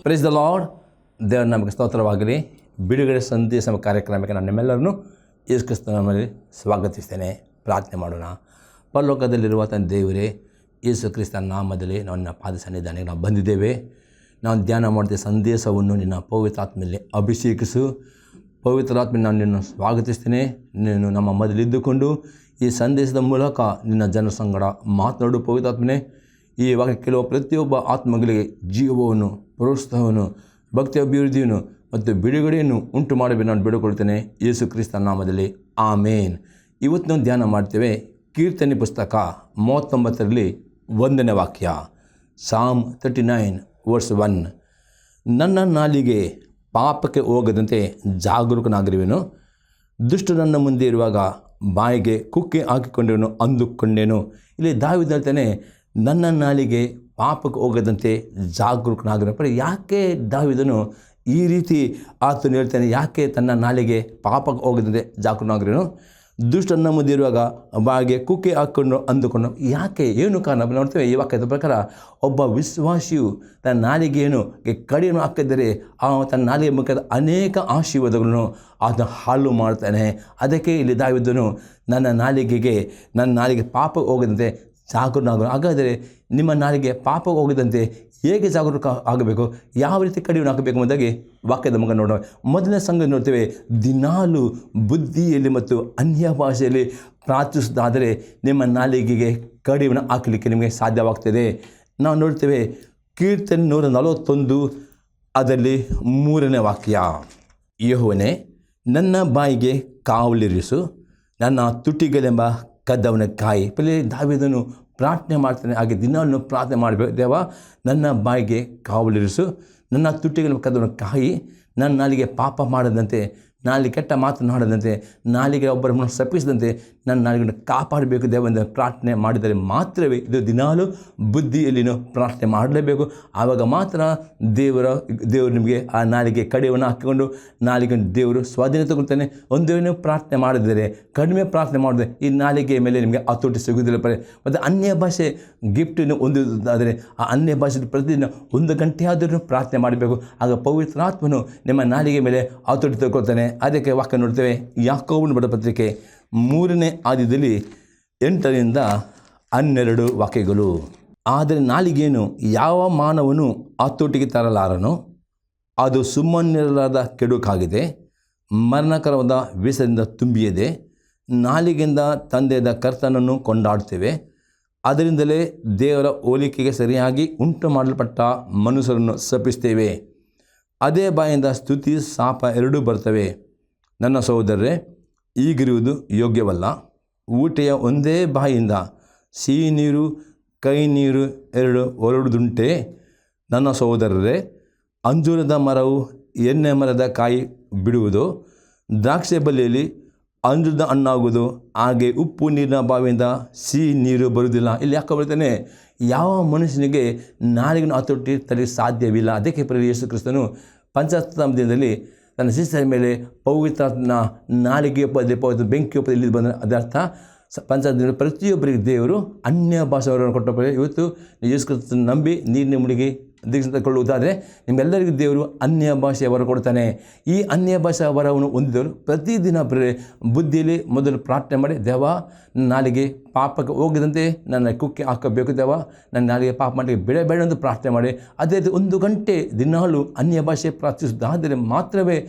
Praise the lord. ದೇವರ ನಮಗೆ ಸ್ತೋತ್ರವಾಗಲಿ. ಬಿಡುಗಡೆ ಸಂದೇಶ ಕಾರ್ಯಕ್ರಮಕ್ಕೆ ನಾನು ನಿಮ್ಮೆಲ್ಲರನ್ನು ಯೇಸು ಕ್ರಿಸ್ತನ ನಾಮದಲ್ಲಿ ಸ್ವಾಗತಿಸ್ತೇನೆ. ಪ್ರಾರ್ಥನೆ ಮಾಡೋಣ. ಪರಲೋಕದಲ್ಲಿರುವ ತನ್ನ ದೇವರೇ, ಯೇಸು ಕ್ರಿಸ್ತನ ನಾಮದಲ್ಲಿ ನನ್ನ ಪಾದ ಸನ್ನಿಧಾನಕ್ಕೆ ನಾವು ಬಂದಿದ್ದೇವೆ. ನಾವು ಧ್ಯಾನ ಮಾಡಿದ ಸಂದೇಶವನ್ನು ನಿನ್ನ ಪವಿತ್ರಾತ್ಮೆಯಲ್ಲಿ ಅಭಿಷೇಕಿಸು. ಪವಿತ್ರಾತ್ಮೆ ನಾನು ನಿನ್ನನ್ನು ಸ್ವಾಗತಿಸ್ತೇನೆ. ನೀನು ನಮ್ಮ ಮೊದಲಿದ್ದುಕೊಂಡು ಈ ಸಂದೇಶದ ಮೂಲಕ ನಿನ್ನ ಜನ ಸಂಗಡ ಮಾತನಾಡು. ಪವಿತ್ರಾತ್ಮನೆ, ಈ ವಾಕ್ಯ ಕೆಲವು ಪ್ರತಿಯೊಬ್ಬ ಆತ್ಮಗಳಿಗೆ ಜೀವವನ್ನು, ಪ್ರೋತ್ಸಾಹವನ್ನು, ಭಕ್ತಿ ಅಭಿವೃದ್ಧಿಯನ್ನು ಮತ್ತು ಬಿಡುಗಡೆಯನ್ನು ಉಂಟು ಮಾಡಬೇಕು ನಾನು ಬೇಡಿಕೊಳ್ತೇನೆ ಯೇಸು ಕ್ರಿಸ್ತನ ನಾಮದಲ್ಲಿ, ಆಮೇನ್. ಇವತ್ತು ನಾವು ಧ್ಯಾನ ಮಾಡ್ತೇವೆ ಕೀರ್ತನೆ ಪುಸ್ತಕ 39ರಲ್ಲಿ 1ನೇ ವಾಕ್ಯ, ಸಾಮ್ 39 ವರ್ಸ್ 1. ನನ್ನ ನಾಲಿಗೆ ಪಾಪಕ್ಕೆ ಹೋಗದಂತೆ ಜಾಗರೂಕನಾಗಿರುವೆನು, ದುಷ್ಟ ನನ್ನ ಮುಂದೆ ಇರುವಾಗ ಬಾಯಿಗೆ ಕುಕ್ಕೆ ಹಾಕಿಕೊಂಡೇನು ಅಂದುಕೊಂಡೇನು. ಇಲ್ಲಿ ದಾವೀದ ಹೇಳ್ತಾನೆ, ನನ್ನ ನಾಲಿಗೆ ಪಾಪಕ್ಕೆ ಹೋಗದಂತೆ ಜಾಗರೂಕನಾಗಿರೋ. ಯಾಕೆ ದಾವೀದನು ಈ ರೀತಿ ಆತನು ಹೇಳ್ತಾನೆ? ಯಾಕೆ ತನ್ನ ನಾಲಿಗೆ ಪಾಪಕ್ಕೆ ಹೋಗದಂತೆ ಜಾಗರೂಕನಾಗಿರೋನು? ದುಷ್ಟನ್ನ ಮುಂದಿರುವಾಗ ಬಾಯಿಗೆ ಕುಕ್ಕೆ ಹಾಕ್ಕೊಂಡು ಅಂದುಕೊಂಡು, ಯಾಕೆ, ಏನು ಕಾರಣ ನೋಡ್ತೇವೆ ಈ ವಾಕ್ಯದ ಪ್ರಕಾರ. ಒಬ್ಬ ವಿಶ್ವಾಸಿಯು ತನ್ನ ನಾಲಿಗೆಯನ್ನು ಕಡಿಮೆ ಹಾಕಿದರೆ ತನ್ನ ನಾಲಿಗೆ ಮುಖದ ಅನೇಕ ಆಶೀರ್ವಾದಗಳನ್ನು ಅದನ್ನು ಹಾಳು ಮಾಡ್ತಾನೆ. ಅದಕ್ಕೆ ಇಲ್ಲಿ ದಾವೀದನು ನನ್ನ ನಾಲಿಗೆ ಪಾಪ ಹೋಗದಂತೆ ಜಾಗರೂಕನಾಗ. ಹಾಗಾದರೆ ನಿಮ್ಮ ನಾಲಿಗೆ ಪಾಪ ಹೋಗದಂತೆ ಹೇಗೆ ಜಾಗರೂಕ ಆಗಬೇಕು, ಯಾವ ರೀತಿ ಕಡಿಮೆ ಹಾಕಬೇಕು ಎಂಬುದಾಗಿ ವಾಕ್ಯದ ಮಗ ನೋಡೋಣ. ಮೊದಲನೇ ಸಂಗತಿ ನೋಡ್ತೇವೆ, ದಿನಾಲು ಬುದ್ಧಿಯಲ್ಲಿ ಮತ್ತು ಅನ್ಯ ಭಾಷೆಯಲ್ಲಿ ಪ್ರಾರ್ಥಿಸೋದಾದರೆ ನಿಮ್ಮ ನಾಲಿಗೆಗೆ ಕಡಿಮೆ ಹಾಕಲಿಕ್ಕೆ ನಿಮಗೆ ಸಾಧ್ಯವಾಗ್ತದೆ. ನಾವು ನೋಡ್ತೇವೆ ಕೀರ್ತನೆ 141 ಅದರಲ್ಲಿ 3ನೇ ವಾಕ್ಯ, ಯೆಹೋವನೇ ನನ್ನ ಬಾಯಿಗೆ ಕಾವಲಿರಿಸು, ನನ್ನ ತುಟಿಗಳೆಂಬ ಕದ್ದವನ ಕಾಯಿ. ಪಲ್ಲಿ ದಾವೀದನು ಪ್ರಾರ್ಥನೆ ಮಾಡ್ತಾನೆ. ಹಾಗೆ ದಿನಾಲು ಪ್ರಾರ್ಥನೆ ಮಾಡಬೇಕು, ದೇವ ನನ್ನ ಬಾಯಿಗೆ ಕಾವಲಿರಿಸು, ನನ್ನ ತುಟಿಗಳ ಕದ್ದವನ ಕಾಯಿ, ನನ್ನ ನಾಲಿಗೆ ಪಾಪ ಮಾಡದಂತೆ, ನಾಲಿಗೆ ಕೆಟ್ಟ ಮಾತನಾಡದಂತೆ, ನಾಲಿಗೆ ಒಬ್ಬರನ್ನು ಶಪಿಸದಂತೆ ನನ್ನ ನಾಲಿಗೆಯನ್ನು ಕಾಪಾಡಬೇಕು ದೇವರಿಂದ ಪ್ರಾರ್ಥನೆ ಮಾಡಿದರೆ ಮಾತ್ರವೇ. ಇದು ದಿನಾಲು ಬುದ್ಧಿಯಲ್ಲಿನೂ ಪ್ರಾರ್ಥನೆ ಮಾಡಲೇಬೇಕು. ಆವಾಗ ಮಾತ್ರ ದೇವರು ನಿಮಗೆ ಆ ನಾಲಿಗೆ ಕಡಿವನ್ನು ಹಾಕಿಕೊಂಡು ನಾಲಿಗೆ ದೇವರು ಸ್ವಾಧೀನ ತಗೊಳ್ತಾನೆ. ಒಂದು ವೇಳೆ ಪ್ರಾರ್ಥನೆ ಮಾಡಿದರೆ, ಕಡಿಮೆ ಪ್ರಾರ್ಥನೆ ಮಾಡಿದ್ರೆ ಈ ನಾಲಿಗೆ ಮೇಲೆ ನಿಮಗೆ ಹತೋಟಿ ಸಿಗುವುದಿಲ್ಲ. ಮತ್ತು ಅನ್ಯ ಭಾಷೆ ಗಿಫ್ಟನ್ನು ಹೊಂದುವುದಾದರೆ ಆ ಅನ್ಯ ಭಾಷೆ ಪ್ರತಿದಿನ 1 ಗಂಟೆ ಆದರೂ ಪ್ರಾರ್ಥನೆ ಮಾಡಬೇಕು. ಆಗ ಪವಿತ್ರಾತ್ಮನು ನಿಮ್ಮ ನಾಲಿಗೆ ಮೇಲೆ ಹತೋಟಿ ತಗೊಳ್ತಾನೆ. ಅದಕ್ಕೆ ವಾಕ್ಯ ನೋಡ್ತೇವೆ, ಯಾಕೋಬನ ಬರೆದ ಪತ್ರಿಕೆ 3ನೇ ಅಧ್ಯಾಯದಲ್ಲಿ 8ರಿಂದ 12 ವಾಕ್ಯಗಳು. ಆದರೆ ನಾಲಿಗೆಯನ್ನು ಯಾವ ಮಾನವನು ಹತೋಟಿಗೆ ತರಲಾರನು, ಅದು ಸುಮ್ಮನಿರಲಾದ ಕೆಡುಕಾಗಿದೆ, ಮರಣಕರವಾದ ವಿಷದಿಂದ ತುಂಬಿಯದೆ. ನಾಲಿಗೆಯಿಂದ ತಂದೆಯಾದ ಕರ್ತನನ್ನು ಕೊಂಡಾಡ್ತೇವೆ, ಅದರಿಂದಲೇ ದೇವರ ಹೋಲಿಕೆಗೆ ಸರಿಯಾಗಿ ಉಂಟು ಮಾಡಲ್ಪಟ್ಟ ಮನುಷ್ಯರನ್ನು ಶಪಿಸ್ತೇವೆ. ಅದೇ ಬಾಯಿಂದ ಸ್ತುತಿ ಶಾಪ ಎರಡೂ ಬರ್ತವೆ. ನನ್ನ ಸಹೋದರರೇ, ಈಗಿರುವುದು ಯೋಗ್ಯವಲ್ಲ. ಊಟೆಯ ಒಂದೇ ಬಾಯಿಂದ ಸಿಹಿ ನೀರು ಕೈ ನೀರು 2 ಹೊರಡುವುದುಂಟೆ. ನನ್ನ ಸಹೋದರರೇ, ಅಂಜೂರದ ಮರವು ಎಣ್ಣೆ ಮರದ ಕಾಯಿ ಬಿಡುವುದು, ದ್ರಾಕ್ಷಿ ಬಳ್ಳಿಯಲ್ಲಿ ಅಂಜೂರದ ಹಣ್ಣಾಗುವುದು, ಹಾಗೆ ಉಪ್ಪು ನೀರಿನ ಬಾವಿಯಿಂದ ಸಿಹಿ ನೀರು ಬರುವುದಿಲ್ಲ. ಇಲ್ಲಿ ಯಾಕೆ ಬರ್ತಾನೆ? ಯಾವ ಮನುಷ್ಯನಿಗೆ ನಾಲಿಗೆಯನ್ನು ಹತೋಟಿ ತರಲಿಕ್ಕೆ ಸಾಧ್ಯವಿಲ್ಲ. ಅದಕ್ಕೆ ಪ್ರಿಯ ಯೇಸು ಕ್ರಿಸ್ತನು ಪಂಚಾಶತ್ತಮ ದಿನದಲ್ಲಿ ತನ್ನ ಶಿಷ್ಯರ ಮೇಲೆ ಪವಿತ್ರಾತ್ಮನ ನಾಲಿಗೆ ಬೆಂಕಿ ಇಲ್ಲಿ ಬಂದರೆ ಅದರ್ಥ ಪಂಚಾಶತ್ತ ಪ್ರತಿಯೊಬ್ಬರಿಗೆ ದೇವರು ಅನ್ಯ ಭಾಷೆಯವರನ್ನು ಕೊಟ್ಟപ്പോൾ ಇವತ್ತು ಯೇಸು ಕ್ರಿಸ್ತನ ನಂಬಿ ನೀರಿನ ಮುಳುಗಿ ದೀಕ್ಷೆ ತೆಗೆದುಕೊಳ್ಳುವುದಾದರೆ ನಿಮ್ಮೆಲ್ಲರಿಗೂ ದೇವರು ಅನ್ಯ ಭಾಷೆಯ ವರ ಕೊಡ್ತಾನೆ. ಈ ಅನ್ಯ ಭಾಷೆಯ ವರವನ್ನು ಹೊಂದಿದವರು ಪ್ರತಿದಿನ ಬುದ್ಧಿಯಲ್ಲಿ ಮೊದಲು ಪ್ರಾರ್ಥನೆ ಮಾಡಿ, ದೇವ ನನ್ನ ನಾಲಿಗೆ ಪಾಪಕ್ಕೆ ಹೋಗದಂತೆ ನನ್ನ ಕುಕ್ಕೆ ಹಾಕಬೇಕು, ದೇವ ನನ್ನ ನಾಲಿಗೆ ಪಾಪ ಮಾಡಿ ಬೇಡ ಎಂದು ಪ್ರಾರ್ಥನೆ ಮಾಡಿ. ಅದೇ 1 ಗಂಟೆ ದಿನಾಲು ಅನ್ಯ ಭಾಷೆ ಪ್ರಾರ್ಥಿಸುವುದಾದರೆ ಮಾತ್ರವೇ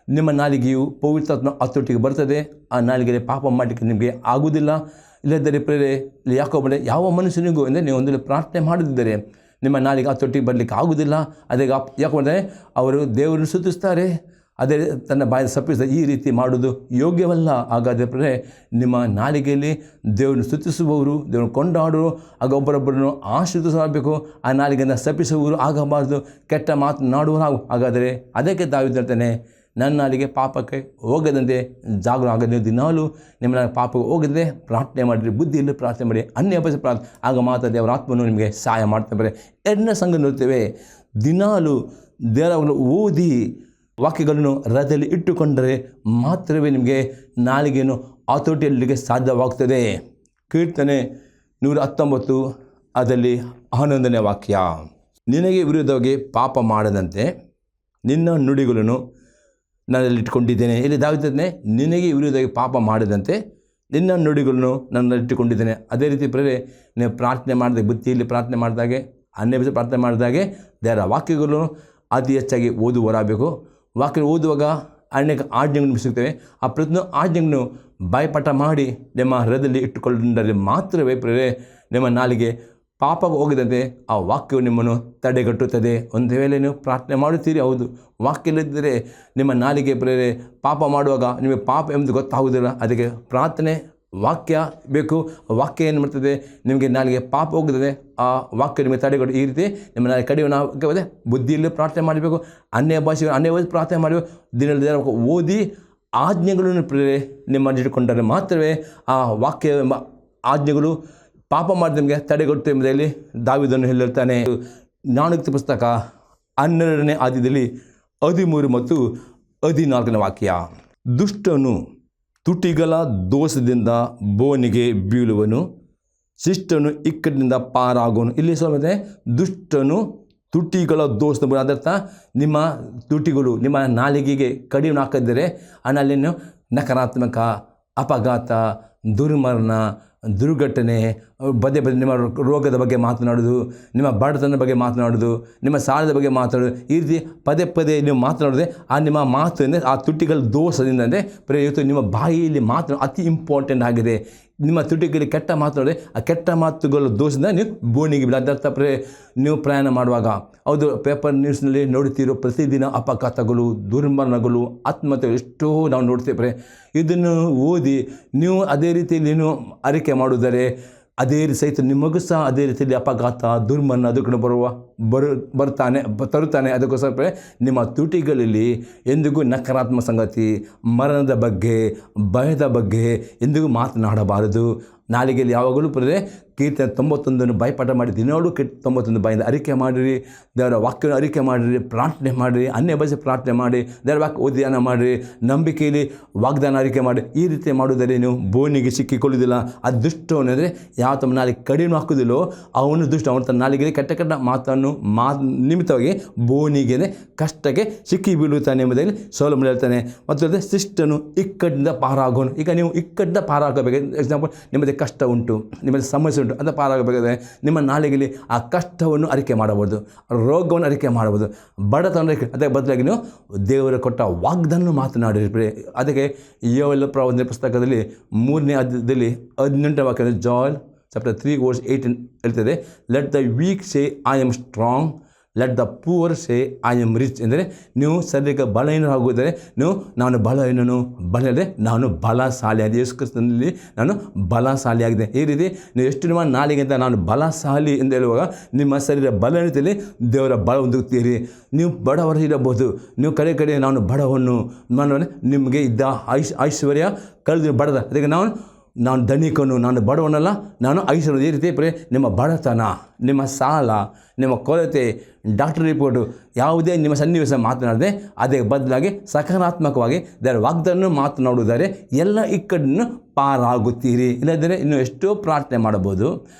ನಿಮ್ಮ ನಾಲಿಗೆಯು ಪವಿತ್ರಾತ್ಮ ಹತೋಟಿಗೆ ಬರ್ತದೆ. ಆ ನಾಲಿಗೆಯಲ್ಲಿ ಪಾಪ ಮಾಡಲಿಕ್ಕೆ ನಿಮಗೆ ಆಗುವುದಿಲ್ಲ. ಇಲ್ಲದರೆ ಪ್ರೇರೆ ಯಾಕೋಬನೇ, ಯಾವ ಮನುಷ್ಯನಿಗೂ ಅಂದರೆ ನೀವು ಒಂದು ಪ್ರಾರ್ಥನೆ ಮಾಡದಿದ್ದರೆ ನಿಮ್ಮ ನಾಲಿಗೆ ಹತೋಟಿಗೆ ಬರಲಿಕ್ಕೆ ಆಗುವುದಿಲ್ಲ. ಅದೇ ಯಾಕಂದರೆ ಅವರು ದೇವರನ್ನು ಸ್ತುತಿಸ್ತಾರೆ, ಅದೇ ತನ್ನ ಬಾಯಿ ಸಪ್ಪಿಸ ಈ ರೀತಿ ಮಾಡುವುದು ಯೋಗ್ಯವಲ್ಲ. ಹಾಗಾದರೆ ಪ್ರೇರೆ ನಿಮ್ಮ ನಾಲಿಗೆಯಲ್ಲಿ ದೇವರನ್ನು ಸ್ತುತಿಸುವವರು, ದೇವರನ್ನು ಕೊಂಡಾಡುವರು, ಆಗ ಒಬ್ಬರೊಬ್ಬರನ್ನು ಆಶೀರ್ವದಿಸಬೇಕು. ಆ ನಾಲಿಗೆಯನ್ನು ಸಪ್ಪಿಸುವವರು ಆಗಬಾರ್ದು, ಕೆಟ್ಟ ಮಾತನಾಡುವರು. ಹಾಗಾದರೆ ಅದಕ್ಕೆ ದಾವೀದ ಹೇಳ್ತಾನೆ, ನನ್ನ ನಾಲಿಗೆ ಪಾಪಕ್ಕೆ ಹೋಗದಂತೆ ಜಾಗರೂಕ ಆಗದೆ, ದಿನಾಲು ನಿಮ್ಮ ಪಾಪಕ್ಕೆ ಹೋಗದೆ ಪ್ರಾರ್ಥನೆ ಮಾಡಿರಿ, ಬುದ್ಧಿಯಲ್ಲಿ ಪ್ರಾರ್ಥನೆ ಮಾಡಿ, ಅನ್ಯ ಭಾಷೆ ಪ್ರಾರ್ಥನೆ, ಆಗ ಮಾತ್ರ ದೇವರ ಆತ್ಮನು ನಿಮಗೆ ಸಹಾಯ ಮಾಡ್ತಾರೆ. 2ನೇ ಸಂಗತಿ ನೋಡ್ತೇವೆ, ದಿನಾಲು ದೇವರನ್ನು ಓದಿ ವಾಕ್ಯಗಳನ್ನು ಹೃದಯದಲ್ಲಿ ಇಟ್ಟುಕೊಂಡರೆ ಮಾತ್ರವೇ ನಿಮಗೆ ನಾಲಿಗೆಯನ್ನು ಹತೋಟಿಯಲ್ಲಿಗೆ ಸಾಧ್ಯವಾಗ್ತದೆ. ಕೀರ್ತನೆ 119 ಅದರಲ್ಲಿ 11ನೇ ವಾಕ್ಯ, ನಿನಗೆ ವಿರುದ್ಧವಾಗಿ ಪಾಪ ಮಾಡದಂತೆ ನಿನ್ನ ನುಡಿಗಳನ್ನು ನನ್ನಲ್ಲಿಟ್ಟುಕೊಂಡಿದ್ದೇನೆ. ಇಲ್ಲಿ ದಾವಿದನೇ ನಿನಗೆ ವಿರುದ್ಧವಾಗಿ ಪಾಪ ಮಾಡದಂತೆ ನಿನ್ನ ನುಡಿಗಳನ್ನು ನನ್ನಲ್ಲಿಟ್ಟುಕೊಂಡಿದ್ದೇನೆ. ಅದೇ ರೀತಿ ಪ್ರೇರೆ ನೀವು ಪ್ರಾರ್ಥನೆ ಮಾಡಿದಾಗ, ಬುದ್ಧಿಯಲ್ಲಿ ಪ್ರಾರ್ಥನೆ ಮಾಡಿದಾಗೆ, ಅನ್ಯ ಭಾಷೆ ಪ್ರಾರ್ಥನೆ ಮಾಡಿದಾಗೆ ದೇವರ ವಾಕ್ಯಗಳನ್ನು ಅತಿ ಹೆಚ್ಚಾಗಿ ಓದುವರಾಗಬೇಕು. ವಾಕ್ಯ ಓದುವಾಗ ಅನೇಕ ಆಜ್ಞೆಗಳನ್ನು ಸಿಗ್ತವೆ. ಆ ಪ್ರತಿಯೊಂದು ಆಜ್ಞೆಗಳನ್ನು ಬಾಯ್ಪಾಠ ಮಾಡಿ ನಿಮ್ಮ ಹೃದಯದಲ್ಲಿ ಇಟ್ಟುಕೊಂಡರೆ ಮಾತ್ರವೇ ಪ್ರೇರೆ ನಿಮ್ಮ ನಾಲಿಗೆ ಪಾಪ ಹೋಗದಂತೆ ಆ ವಾಕ್ಯವು ನಿಮ್ಮನ್ನು ತಡೆಗಟ್ಟುತ್ತದೆ. ಒಂದು ವೇಳೆ ನೀವು ಪ್ರಾರ್ಥನೆ ಮಾಡುತ್ತೀರಿ, ಹೌದು, ವಾಕ್ಯವಿಲ್ಲದಿದ್ದರೆ ನಿಮ್ಮ ನಾಲಿಗೆ ಪ್ರೇರೆ ಪಾಪ ಮಾಡುವಾಗ ನಿಮಗೆ ಪಾಪ ಎಂಬುದು ಗೊತ್ತಾಗುವುದಿಲ್ಲ. ಅದಕ್ಕೆ ಪ್ರಾರ್ಥನೆ, ವಾಕ್ಯ ಬೇಕು. ವಾಕ್ಯ ಏನು ಮಾಡ್ತದೆ, ನಿಮಗೆ ನಾಲಿಗೆ ಪಾಪ ಹೋಗುತ್ತದೆ, ಆ ವಾಕ್ಯ ನಿಮಗೆ ತಡೆಗಟ್ಟು. ಈ ರೀತಿ ನಿಮ್ಮ ನಾಲಿಗೆ ಕಡಿಮೆ ಬುದ್ಧಿಯಲ್ಲಿ ಪ್ರಾರ್ಥನೆ ಮಾಡಬೇಕು, ಅನ್ಯ ಭಾಷೆ ಪ್ರಾರ್ಥನೆ ಮಾಡಬೇಕು. ದಿನದ ಓದಿ ಆಜ್ಞೆಗಳನ್ನು ಪ್ರೇರೆ ನಿಮ್ಮ ಇಟ್ಟುಕೊಂಡರೆ ಮಾತ್ರವೇ ಆ ವಾಕ್ಯ ಎಂಬ ಆಜ್ಞೆಗಳು ಪಾಪ ಮಾಡಿದ ನಿಮಗೆ ತಡೆಗಟ್ಟು ಎಂಬುದರಲ್ಲಿ ದಾವೀದನು ಹೇಳಿರ್ತಾನೆ. ಜ್ಞಾನೋಕ್ತಿ ಪುಸ್ತಕ 12ನೇ ಅಧ್ಯಾಯದಲ್ಲಿ 13 ಮತ್ತು 14ನೇ ವಾಕ್ಯ, ದುಷ್ಟನು ತುಟಿಗಳ ದೋಷದಿಂದ ಬೋನಿಗೆ ಬೀಳುವನು, ಶಿಷ್ಟನು ಇಕ್ಕಟ್ಟಿನಿಂದ ಪಾರಾಗುವನು. ಇಲ್ಲಿ ಸ್ವಲ್ಪ ದುಷ್ಟನು ತುಟಿಗಳ ದೋಷದ ಅದರ್ಥ ನಿಮ್ಮ ತುಟಿಗಳು ನಿಮ್ಮ ನಾಲಿಗೆಗೆ ಕಡಿಮೆ ಹಾಕಿದರೆ ಅಲ್ಲಿನ ನಕಾರಾತ್ಮಕ, ಅಪಘಾತ, ದುರ್ಮರಣ, ದುರ್ಘಟನೆ, ನಿಮ್ಮ ರೋಗದ ಬಗ್ಗೆ ಮಾತನಾಡೋದು, ನಿಮ್ಮ ಬಡತನದ ಬಗ್ಗೆ ಮಾತನಾಡೋದು, ನಿಮ್ಮ ಸಾಲದ ಬಗ್ಗೆ ಮಾತನಾಡೋದು, ಈ ರೀತಿ ಪದೇ ನೀವು ಮಾತನಾಡಿದ್ರೆ ಆ ನಿಮ್ಮ ಮಾತು ಅಂದರೆ ಆ ತುಟಿಗಳ ದೋಷದಿಂದ ಅಂದರೆ ಇವತ್ತು ನಿಮ್ಮ ಬಾಯಿಯಲ್ಲಿ ಮಾತು ಅತಿ ಇಂಪಾರ್ಟೆಂಟ್ ಆಗಿದೆ. ನಿಮ್ಮ ತುಟಿಗಳಿಗೆ ಕೆಟ್ಟ ಮಾತನಾಡಿದ್ರೆ ಆ ಕೆಟ್ಟ ಮಾತುಗಳ ದೋಷದಿಂದ ನೀವು ಬೋಣಿಗೆ ಬೀಳ. ಅದರ್ಥ ನೀವು ಪ್ರಯಾಣ ಮಾಡುವಾಗ, ಹೌದು, ಪೇಪರ್ ನ್ಯೂಸ್ನಲ್ಲಿ ನೋಡ್ತಿರೋ ಪ್ರತಿದಿನ ಅಪಘಾತಗಳು, ದುರ್ಮರಣಗಳು, ಆತ್ಮಹತ್ಯೆಗಳು ಎಷ್ಟೋ ನಾವು ನೋಡ್ತೇವೆ. ಇದನ್ನು ಓದಿ ನೀವು ಅದೇ ರೀತಿಯಲ್ಲಿ ನೀವು ಅರಿಕೆ ಮಾಡುವುದರೆ ಅದೇ ರೀತಿ ಸಹಿತ ನಿಮಗೂ ಸಹ ಅದೇ ರೀತಿಯಲ್ಲಿ ಅಪಘಾತ, ದುರ್ಮರಣ ಅದಕ್ಕೆ ತರುತ್ತಾನೆ. ಅದಕ್ಕೋಸ್ಕರ ನಿಮ್ಮ ತುಟಿಗಳಲ್ಲಿ ಎಂದಿಗೂ ನಕಾರಾತ್ಮಕ ಸಂಗತಿ, ಮರಣದ ಬಗ್ಗೆ, ಭಯದ ಬಗ್ಗೆ ಎಂದಿಗೂ ಮಾತನಾಡಬಾರದು. ನಾಲಿಗೆಯಲ್ಲಿ ಯಾವಾಗಲೂ ಕೀರ್ತನೆ 91 ಬಾಯ್ಪಾಠ ಮಾಡಿ ದಿನಾಲೂ 91 ಬಾಯಿಂದ ಅರಿಕೆ ಮಾಡಿರಿ, ದೇವರ ವಾಕ್ಯವನ್ನು ಅರಿಕೆ ಮಾಡಿರಿ, ಪ್ರಾರ್ಥನೆ ಮಾಡಿರಿ, ಅನ್ಯ ಭಾಷೆ ಪ್ರಾರ್ಥನೆ ಮಾಡಿ, ದೇವರ ವಾಕ್ಯ ಉದ್ಯಾನ ಮಾಡಿರಿ, ನಂಬಿಕೆಯಲ್ಲಿ ವಾಗ್ದಾನ ಅರಿಕೆ ಮಾಡಿ. ಈ ರೀತಿ ಮಾಡುವುದರಲ್ಲಿ ನೀವು ಬೋನಿಗೆ ಸಿಕ್ಕಿಕೊಳ್ಳುವುದಿಲ್ಲ. ಆ ದುಷ್ಟವನು ಅಂದರೆ ಯಾವ ತಮ್ಮ ನಾಲಿಗೆ ಕಡಿಮೆ ಹಾಕುವುದಿಲ್ಲೋ ಅವನು ದುಷ್ಟ. ಅವನು ತನ್ನ ನಾಲಿಗೆಯಲ್ಲಿ ಕೆಟ್ಟ ಮಾತನ್ನು ನಿಮಿತ್ತವಾಗಿ ಬೋನಿಗೆ ಕಷ್ಟಕ್ಕೆ ಸಿಕ್ಕಿ ಬೀಳುತ್ತಾನೆ ಎಂಬುದಾಗಿ ಸೊಲೊಮೋನ ಹೇಳ್ತಾನೆ. ಮತ್ತು ಶಿಷ್ಟನು ಇಕ್ಕಟ್ಟಿನಿಂದ ಪಾರಾಗೋನು. ಈಗ ನೀವು ಇಕ್ಕಟ್ಟಿಂದ ಪಾರಾಗಬೇಕು. ಎಕ್ಸಾಂಪಲ್, ನಿಮ್ಮದೇ ಕಷ್ಟ ಉಂಟು, ನಿಮ್ಮದೇ ಸಮಸ್ಯೆ ಉಂಟು, ಅಂತ ಪಾರಾಗಬೇಕಾದ್ರೆ ನಿಮ್ಮ ನಾಲಿಗೆಯಲ್ಲಿ ಆ ಕಷ್ಟವನ್ನು ಅರಿಕೆ ಮಾಡಬಹುದು, ರೋಗವನ್ನು ಅರಿಕೆ ಮಾಡಬಹುದು, ಬಡತನ ಅರಿಕೆ. ಅದಕ್ಕೆ ಬದಲಾಗಿ ನೀವು ದೇವರು ಕೊಟ್ಟ ವಾಗ್ದಾನ ಮಾತನಾಡಿರಿ. ಅದಕ್ಕೆ ಯೋವೇಲ್ ಪ್ರವಾದನೆ ಪುಸ್ತಕದಲ್ಲಿ 3ನೇ ಅಧ್ಯಾಯದಲ್ಲಿ 18ನೇ ವಾಕ್ಯ, ಜಾಯಲ್ ಚಾಪ್ಟರ್ 3:18 ಹೇಳ್ತದೆ, let the weak say I am strong, let the poor say I am rich. ಅಂದರೆ ನೀವು ಸದ್ಯಕ್ಕೆ ಬಲಹೀನರಾಗುವುದರೆ ನೀವು ನಾನು ಬಲಹೀನನು, ನಾನು ಬಲಶಾಲಿಯಾಗಿದೆ, ಯೇಸು ಕ್ರಿಸ್ತನಲ್ಲಿ ನಾನು ಬಲಶಾಲಿಯಾಗಿದೆ. ಈ ರೀತಿ ನೀವು ಎಷ್ಟು ನಿಮ್ಮ ನಾಲಿಗೆಂತ ನಾನು ಬಲಶಾಲಿ ಎಂದು ಹೇಳುವಾಗ ನಿಮ್ಮ ಶರೀರ ಬಲಹೀನತೆಯಲ್ಲಿ ದೇವರ ಬಲ ಹೊಂದುತ್ತೀರಿ. ನೀವು ಬಡವರು ಇರಬಹುದು, ನೀವು ಕಡೆ ನಾನು ಬಡವನು, ನಿಮಗೆ ಇದ್ದ ಐಶ್ವರ್ಯ ಕಳೆದು ಬಡದ, ಅದಕ್ಕೆ ನಾನು ಧನಿಕನು, ನಾನು ಬಡವನಲ್ಲ, ನಾನು ಐಶ್ವರ್ಯ. ಈ ರೀತಿ ನಿಮ್ಮ ಬಡತನ, ನಿಮ್ಮ ಸಾಲ, ನಿಮ್ಮ ಕೊರತೆ, ಡಾಕ್ಟರ್ ರಿಪೋರ್ಟು ಯಾವುದೇ ನಿಮ್ಮ ಸನ್ನಿವೇಶ ಮಾತನಾಡದೆ ಅದೇ ಬದಲಾಗಿ ಸಕಾರಾತ್ಮಕವಾಗಿ ದೇವರ ವಾಗ್ದಾನ ಮಾತನಾಡುವುದಾದರೆ ಎಲ್ಲ ಇಕ್ಕಟ್ಟನ್ನು ಪಾರಾಗುತ್ತೀರಿ. ಇಲ್ಲದಿದ್ದರೆ ಇನ್ನು ಎಷ್ಟೋ ಪ್ರಾರ್ಥನೆ ಮಾಡಬಹುದು,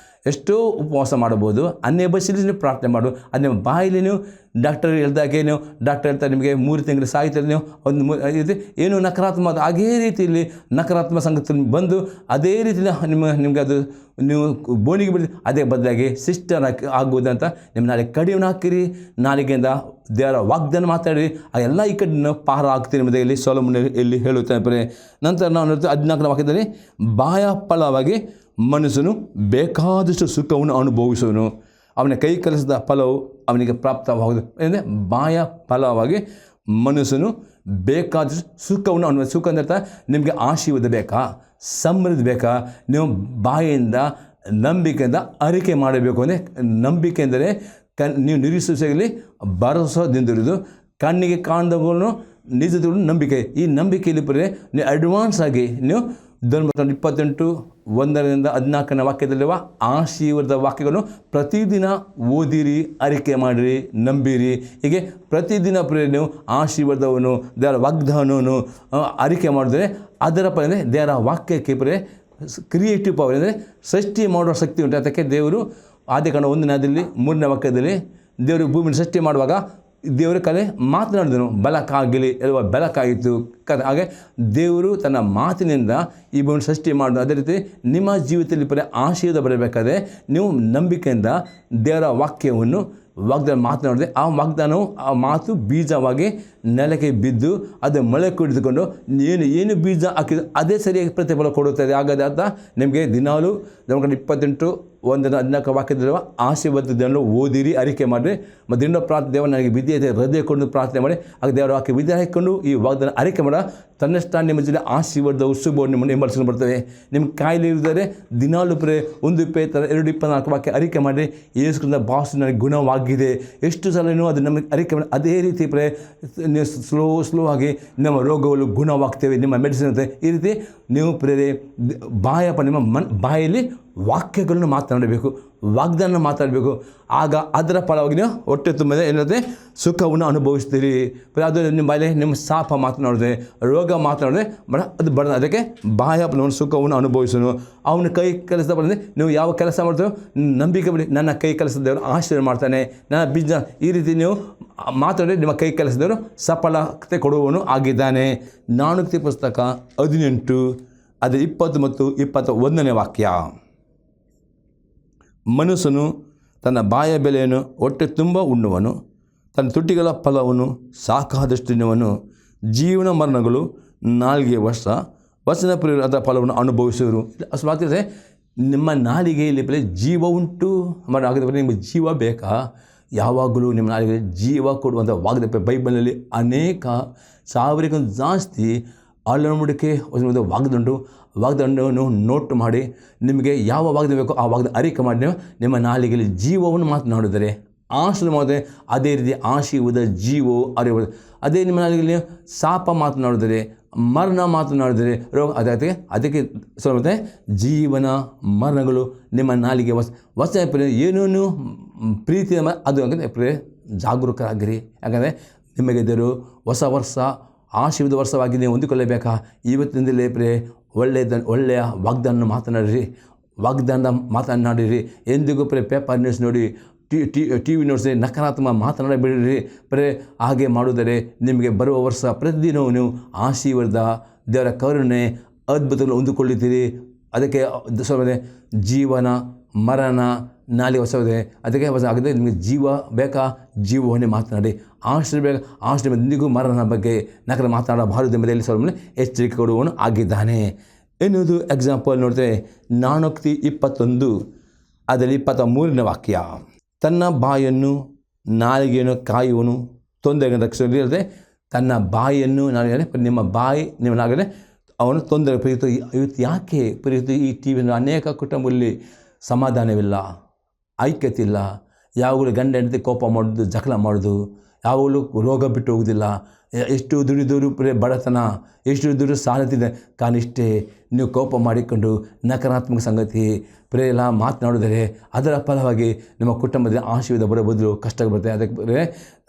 ಎಷ್ಟೋ ಉಪವಾಸ ಮಾಡಬಹುದು, ಅನ್ಯ ಭಾಷೆಯಲ್ಲಿ ನೀವು ಪ್ರಾರ್ಥನೆ ಮಾಡು. ಅದು ನಿಮ್ಮ ಬಾಯಲ್ಲಿ ನೀವು ಡಾಕ್ಟರ್ ಹೇಳ್ದಾಗೆ ನೀವು ಡಾಕ್ಟರ್ ಹೇಳ್ತಾರೆ ನಿಮಗೆ 3 ತಿಂಗಳು ಸಾಯ್ತಾರೆ, ನೀವು ಒಂದು ಏನು ನಕಾರಾತ್ಮಕ ಅದೇ ರೀತಿಯಲ್ಲಿ ನಕಾರಾತ್ಮಕ ಸಂಗತಿ ಬಂದು ಅದೇ ರೀತಿಯಲ್ಲಿ ನಿಮಗೆ ಅದು ನೀವು ಬೋನಿಗೆ ಬಿಡಿ. ಅದೇ ಬದಲಾಗಿ ಸಿಸ್ಟರ್ ಆಗುವುದಂತ ನಿಮ್ಮ ನಾಲಿಗೆ ಕಡಿಮೆ ಹಾಕಿರಿ, ನಾಲಿಗೆಯಿಂದ ದೇವರ ವಾಗ್ದಾನ ಮಾತಾಡಿರಿ, ಆ ಎಲ್ಲ ಈ ಕಡೆ ಪಾರ ಆಗ್ತೀರಿ ಎಂಬುದಾಗಿ ಸೊಲೊಮೋನ ಇಲ್ಲಿ ಹೇಳುತ್ತಾನೆ. ನಂತರ ನಾವು 14ನೇ ವಾಕ್ಯದಲ್ಲಿ, ಬಾಯ ಫಲವಾಗಿ ಮನುಷ್ಯನು ಬೇಕಾದಷ್ಟು ಸುಖವನ್ನು ಅನುಭವಿಸುವನು, ಅವನ ಕೈ ಕೆಲಸದ ಫಲವು ಅವನಿಗೆ ಪ್ರಾಪ್ತವಾಗುವುದು. ಅಂದರೆ ಬಾಯ ಫಲವಾಗಿ ಮನುಷ್ಯನು ಬೇಕಾದಷ್ಟು ಸುಖವನ್ನು ಅನುಭವಿಸ. ಸುಖ ಅಂದರೆ ನಿಮಗೆ ಆಶೀರ್ವಾದ ಬೇಕಾ, ಸಮೃದ್ಧಿ ಬೇಕಾ, ನೀವು ಬಾಯಿಂದ ನಂಬಿಕೆಯಿಂದ ಅರಿಕೆ ಮಾಡಬೇಕು. ಅಂದರೆ ನಂಬಿಕೆ ಎಂದರೆ ನೀವು ನಿರೀಕ್ಷೆಯಲ್ಲಿ ಭರವಸೆದಿಂದಿರುವುದು, ಕಣ್ಣಿಗೆ ಕಾಣದವನ್ನು ನಿಜದೂ ನಂಬಿಕೆ. ಈ ನಂಬಿಕೆಯಲ್ಲಿ ನೀವು ಅಡ್ವಾನ್ಸ್ ಆಗಿ ನೀವು ಧರ್ಮಗ್ರಂಥ 28:1-14 ವಾಕ್ಯದಲ್ಲಿರುವ ಆಶೀರ್ವಾದ ವಾಕ್ಯಗಳನ್ನು ಪ್ರತಿದಿನ ಓದಿರಿ, ಅರಿಕೆ ಮಾಡಿರಿ, ನಂಬಿರಿ. ಹೀಗೆ ಪ್ರತಿದಿನ ನೀವು ಆಶೀರ್ವಾದವನ್ನು ದೇವರ ವಾಗ್ದಾನವನ್ನು ಅರಿಕೆ ಮಾಡಿದರೆ ಅದರ ಅಂದರೆ ದೇವರ ವಾಕ್ಯಕ್ಕೆ ಕ್ರಿಯೇಟಿವ್ ಪವರ್ ಅಂದರೆ ಸೃಷ್ಟಿ ಮಾಡುವ ಶಕ್ತಿ ಉಂಟು. ಅದಕ್ಕೆ ದೇವರು ಆದಿಕಾಂಡ 1ನೇ 3ನೇ ವಾಕ್ಯದಲ್ಲಿ ದೇವರು ಭೂಮಿಯನ್ನು ಸೃಷ್ಟಿ ಮಾಡುವಾಗ ದೇವರ ಕಲೆ ಮಾತನಾಡಿದನು, ಬೆಳಕಾಗಲಿ ಎನ್ನುವ ಬೆಳಕಾಯಿತು. ಹಾಗೆ ದೇವರು ತನ್ನ ಮಾತಿನಿಂದ ಈ ಭೂಮಿಯನ್ನು ಸೃಷ್ಟಿ ಮಾಡಿದ. ಅದೇ ರೀತಿ ನಿಮ್ಮ ಜೀವಿತದಲ್ಲಿ ಆಶೀರ್ವಾದ ಬರಬೇಕಾದ್ರೆ ನೀವು ನಂಬಿಕೆಯಿಂದ ದೇವರ ವಾಕ್ಯವನ್ನು ವಾಗ್ದಾನ ಮಾತನಾಡಿದೆ. ಆ ವಾಗ್ದಾನವು ಆ ಮಾತು ಬೀಜವಾಗಿ ನೆಲಕ್ಕೆ ಬಿದ್ದು ಅದು ಮಳೆ ಕುಡಿದುಕೊಂಡು ಏನು ಬೀಜ ಹಾಕಿದ್ದು ಅದೇ ಸರಿಯಾಗಿ ಪ್ರತಿಫಲ ಕೊಡುತ್ತದೆ. ಹಾಗಾದ ಅರ್ಥ ನಿಮಗೆ ದಿನಾಲು ನಮ್ಗೆ 28:1-14 ವಾಕ್ಯದಲ್ಲಿರುವ ಆಶೀರ್ವಾದವನ್ನು ಓದಿರಿ, ಅರಿಕೆ ಮಾಡಿರಿ. ಮತ್ತು ದಿನ ಪ್ರಾರ್ಥನೆ ದೇವರು ನನಗೆ ವಿದ್ಯೆ ಹೃದಯ ಕೊಂಡು ಪ್ರಾರ್ಥನೆ ಮಾಡಿ ಆಗ ದೇವರ ವಾಕ್ಯ ವಿದ್ಯೆ ಹಾಕಿಕೊಂಡು ಈ ವಾಗ್ದಾನ ಅರಿಕೆ ಮಾಡ ತನ್ನಷ್ಟ ನಿಮ್ಮ ಜಿಲ್ಲೆ ಆಶೀರ್ವಾದ ಶುಭವನ್ನು ನಿಮ್ಮನ್ನು ಹಿಂಬಾಲಿಸ್ಕೊಂಡು ಬರ್ತವೆ. ನಿಮ್ಗೆ ಕಾಯಿಲೆ ಇರಿದರೆ ದಿನಾಲು 1 ಪೇತ್ರ 2:24 ವಾಕ್ಯ ಅರಿಕೆ ಮಾಡಿ, ಯೇಸುವಿನ ಭಾಷೆ ನನಗೆ ಗುಣವಾಗಿದೆ. ಎಷ್ಟು ಸಲ ನೀವು ಅದು ನಮಗೆ ಅರಿಕೆ ಮಾಡಿ ಅದೇ ರೀತಿ ನೀವು ಸ್ಲೋ ಆಗಿ ನಮ್ಮ ರೋಗಗಳು ಗುಣವಾಗ್ತೇವೆ. ನಿಮ್ಮ ಮೆಡಿಸಿನ್ ಇರುತ್ತೆ. ಈ ರೀತಿ ನೀವು ನಿಮ್ಮ ಬಾಯಲ್ಲಿ ವಾಕ್ಯಗಳನ್ನು ಮಾತನಾಡಬೇಕು, ವಾಗ್ದಾನ ಮಾತಾಡಬೇಕು. ಆಗ ಅದರ ಫಲವಾಗಿ ನೀವು ಹೊಟ್ಟೆ ತುಂಬದೆ ಏನಿರುತ್ತೆ ಸುಖವನ್ನು ಅನುಭವಿಸ್ತೀರಿ. ಅದು ನಿಮ್ಮ ಬಾಯಲ್ಲಿ ನಿಮ್ಮ ಶಾಪ ಮಾತನಾಡಿದೆ, ರೋಗ ಮಾತನಾಡಿದೆ ಅದು ಬಡ ಅದಕ್ಕೆ ಬಾಯಪ್ಪನವನು ಸುಖವನ್ನು ಅನುಭವಿಸೋನು. ಅವನ ಕೈ ಕೆಲಸ ಬಂದರೆ ನೀವು ಯಾವ ಕೆಲಸ ಮಾಡ್ತೀರೋ ನಂಬಿಕೆ ಬಿಡಿ, ನನ್ನ ಕೈ ಕೆಲಸದವರು ಆಶೀರ್ವಾದ ಮಾಡ್ತಾನೆ, ನನ್ನ ಬೀಜ ಈ ರೀತಿ ನೀವು ಮಾತಾಡಿ ನಿಮ್ಮ ಕೈ ಕೆಲಸದವರು ಸಫಲತೆ ಕೊಡುವವನು ಆಗಿದ್ದಾನೆ. ಜ್ಞಾನೋಕ್ತಿ ಪುಸ್ತಕ 18 ಅದು 20 ಮತ್ತು 21ನೇ ವಾಕ್ಯ. ಮನುಷ್ಯನು ತನ್ನ ಬಾಯ ಬೆಲೆಯನ್ನು ಹೊಟ್ಟೆ ತುಂಬ ಉಣ್ಣುವನು, ತನ್ನ ತುಟಿಗಳ ಫಲವನ್ನು ಸಾಕಾದಷ್ಟು ತಿನ್ನುವನು. ಜೀವನ ಮರಣಗಳು ನಾಲಿಗೆ ವಚನ ಪ್ರಿಯರ ಫಲವನ್ನು ಅನುಭವಿಸುವರು. ಅಷ್ಟು ನಿಮ್ಮ ನಾಲಿಗೆಯಲ್ಲಿ ಜೀವ ಉಂಟು ಹಾಗಾದರೆ ನಿಮಗೆ ಜೀವ ಬೇಕಾ? ಯಾವಾಗಲೂ ನಿಮ್ಮ ನಾಲಿಗೆ ಜೀವ ಕೊಡುವಂಥ ವಾಗ್ದಾನ ಬೈಬಲ್ನಲ್ಲಿ ಅನೇಕ 1000ಕ್ಕಿಂತ ಜಾಸ್ತಿ ಆಳಮುಡಿಕೆ ವಾಗ್ದಂಡು ವಾಗ್ದಾನವನ್ನು ನೋಟ್ ಮಾಡಿ ನಿಮಗೆ ಯಾವ ವಾಗ್ದಾನ ಬೇಕೋ ಆ ವಾಗ್ದಾನ ಅರಿಕೆ ಮಾಡಿ ನಿಮ್ಮ ನಾಲಿಗೆಯಲ್ಲಿ ಜೀವವನ್ನು ಮಾತನಾಡಿದರೆ ಆಶೀರ್ವಾದ ಮಾಡಿದರೆ ಅದೇ ರೀತಿ ಆಶೀರ್ವಾದ ಜೀವವು ಅರಿಯುವುದು. ಅದೇ ನಿಮ್ಮ ನಾಲಿಗೆಯಲ್ಲಿ ಶಾಪ ಮಾತನಾಡಿದರೆ ಮರಣ ಮಾತನಾಡಿದರೆ ರೋಗ ಅದಕ್ಕೆ ಸ್ವಲ್ಪ ಜೀವನ ಮರಣಗಳು ನಿಮ್ಮ ನಾಲಿಗೆ ವಚನ ಏನೇನು ಪ್ರೀತಿ ಅದು ಹಾಗಂದರೆ ಜಾಗರೂಕರಾಗಿರಿ. ಯಾಕಂದರೆ ನಿಮಗೆ ದೇವರು ಹೊಸ ವರ್ಷ ಆಶೀರ್ವಾದ ವರ್ಷವಾಗಿ ನೀವು ಹೊಂದಿಕೊಳ್ಳಬೇಕಾ? ಇವತ್ತಿನಿಂದಲೇ ಒಳ್ಳೆಯ ವಾಗ್ದಾನ ಮಾತನಾಡಿರಿ. ಎಂದಿಗೂ ಪೇಪರ್ ನ್ಯೂಸ್ ನೋಡಿ ಟಿ ವಿ ನೋಡಿಸಿ ನಕಾರಾತ್ಮಕ ಮಾತನಾಡಬೇಡಿರಿ. ಹಾಗೆ ಮಾಡಿದರೆ ನಿಮಗೆ ಬರುವ ವರ್ಷ ಪ್ರತಿದಿನವೂ ನೀವು ಆಶೀರ್ವಾದ ದೇವರ ಕರುಣೆ ಅದ್ಭುತಗಳು ಹೊಂದಿಕೊಳ್ಳುತ್ತೀರಿ. ಅದಕ್ಕೆ ಜೀವನ ಮರಣ ನಾಲಿಗೆ ಹೊಸದೆ ಅದಕ್ಕೆ ಹೊಸ ಆಗಿದೆ. ನಿಮಗೆ ಜೀವ ಬೇಕಾ? ಜೀವವನ್ನೇ ಮಾತನಾಡಿ. ಆಶ್ರಯ ಬೇಕಾ? ಆಶ್ರಯ ಎಂದಿಗೂ ಮರಣ ಬಗ್ಗೆ ನಕರ ಮಾತನಾಡಬಾರದು ಎಂಬುದರಲ್ಲಿ ಸ್ವಲ್ಪ ಎಚ್ಚರಿಕೆ ಕೊಡುವವನು ಆಗಿದ್ದಾನೆ ಎನ್ನುವುದು ಎಕ್ಸಾಂಪಲ್ ನೋಡಿದ್ರೆ ಜ್ಞಾನೋಕ್ತಿ 21 ಅದರಲ್ಲಿ 23ನೇ ವಾಕ್ಯ. ತನ್ನ ಬಾಯನ್ನು ನಾಲಿಗೆಯನ್ನು ಕಾಯುವನು ತೊಂದರೆಗೆ ರಕ್ಷಣೆ ಇಲ್ಲದೆ ತನ್ನ ಬಾಯನ್ನು ನಾಲಿಗೆ ನಿಮ್ಮ ಬಾಯಿ ನಿಮ್ಮ ನಾಲಿಗೆ ಅವನು ತೊಂದರೆ ಪ್ರೀತಿ. ಇವತ್ತು ಯಾಕೆ ಪ್ರೀತಿ? ಈ ಟಿ ವಿಯಿಂದ ಅನೇಕ ಕುಟುಂಬದಲ್ಲಿ ಸಮಾಧಾನವಿಲ್ಲ, ಐಕ್ಯತೆ ಇಲ್ಲ. ಯಾವಾಗಲೂ ಗಂಡ ಹೆಂಡತಿ ಕೋಪ ಮಾಡೋದು, ಜಗಳ ಮಾಡೋದು, ಯಾವಾಗಲೂ ರೋಗ ಬಿಟ್ಟು ಹೋಗೋದಿಲ್ಲ. ಎಷ್ಟು ದುಡಿದವರು ಬಡತನ, ಎಷ್ಟು ದುಡಿದು ಸಾಲತಿದೆ. ಕಾನಿಷ್ಟೇ ನೀವು ಕೋಪ ಮಾಡಿಕೊಂಡು ನಕಾರಾತ್ಮಕ ಸಂಗತಿ ಎಲ್ಲ ಮಾತನಾಡಿದರೆ ಅದರ ಫಲವಾಗಿ ನಿಮ್ಮ ಕುಟುಂಬದ ಆಶೀರ್ವಾದ ಬರೋ ಬದಲು ಕಷ್ಟ ಬರುತ್ತೆ.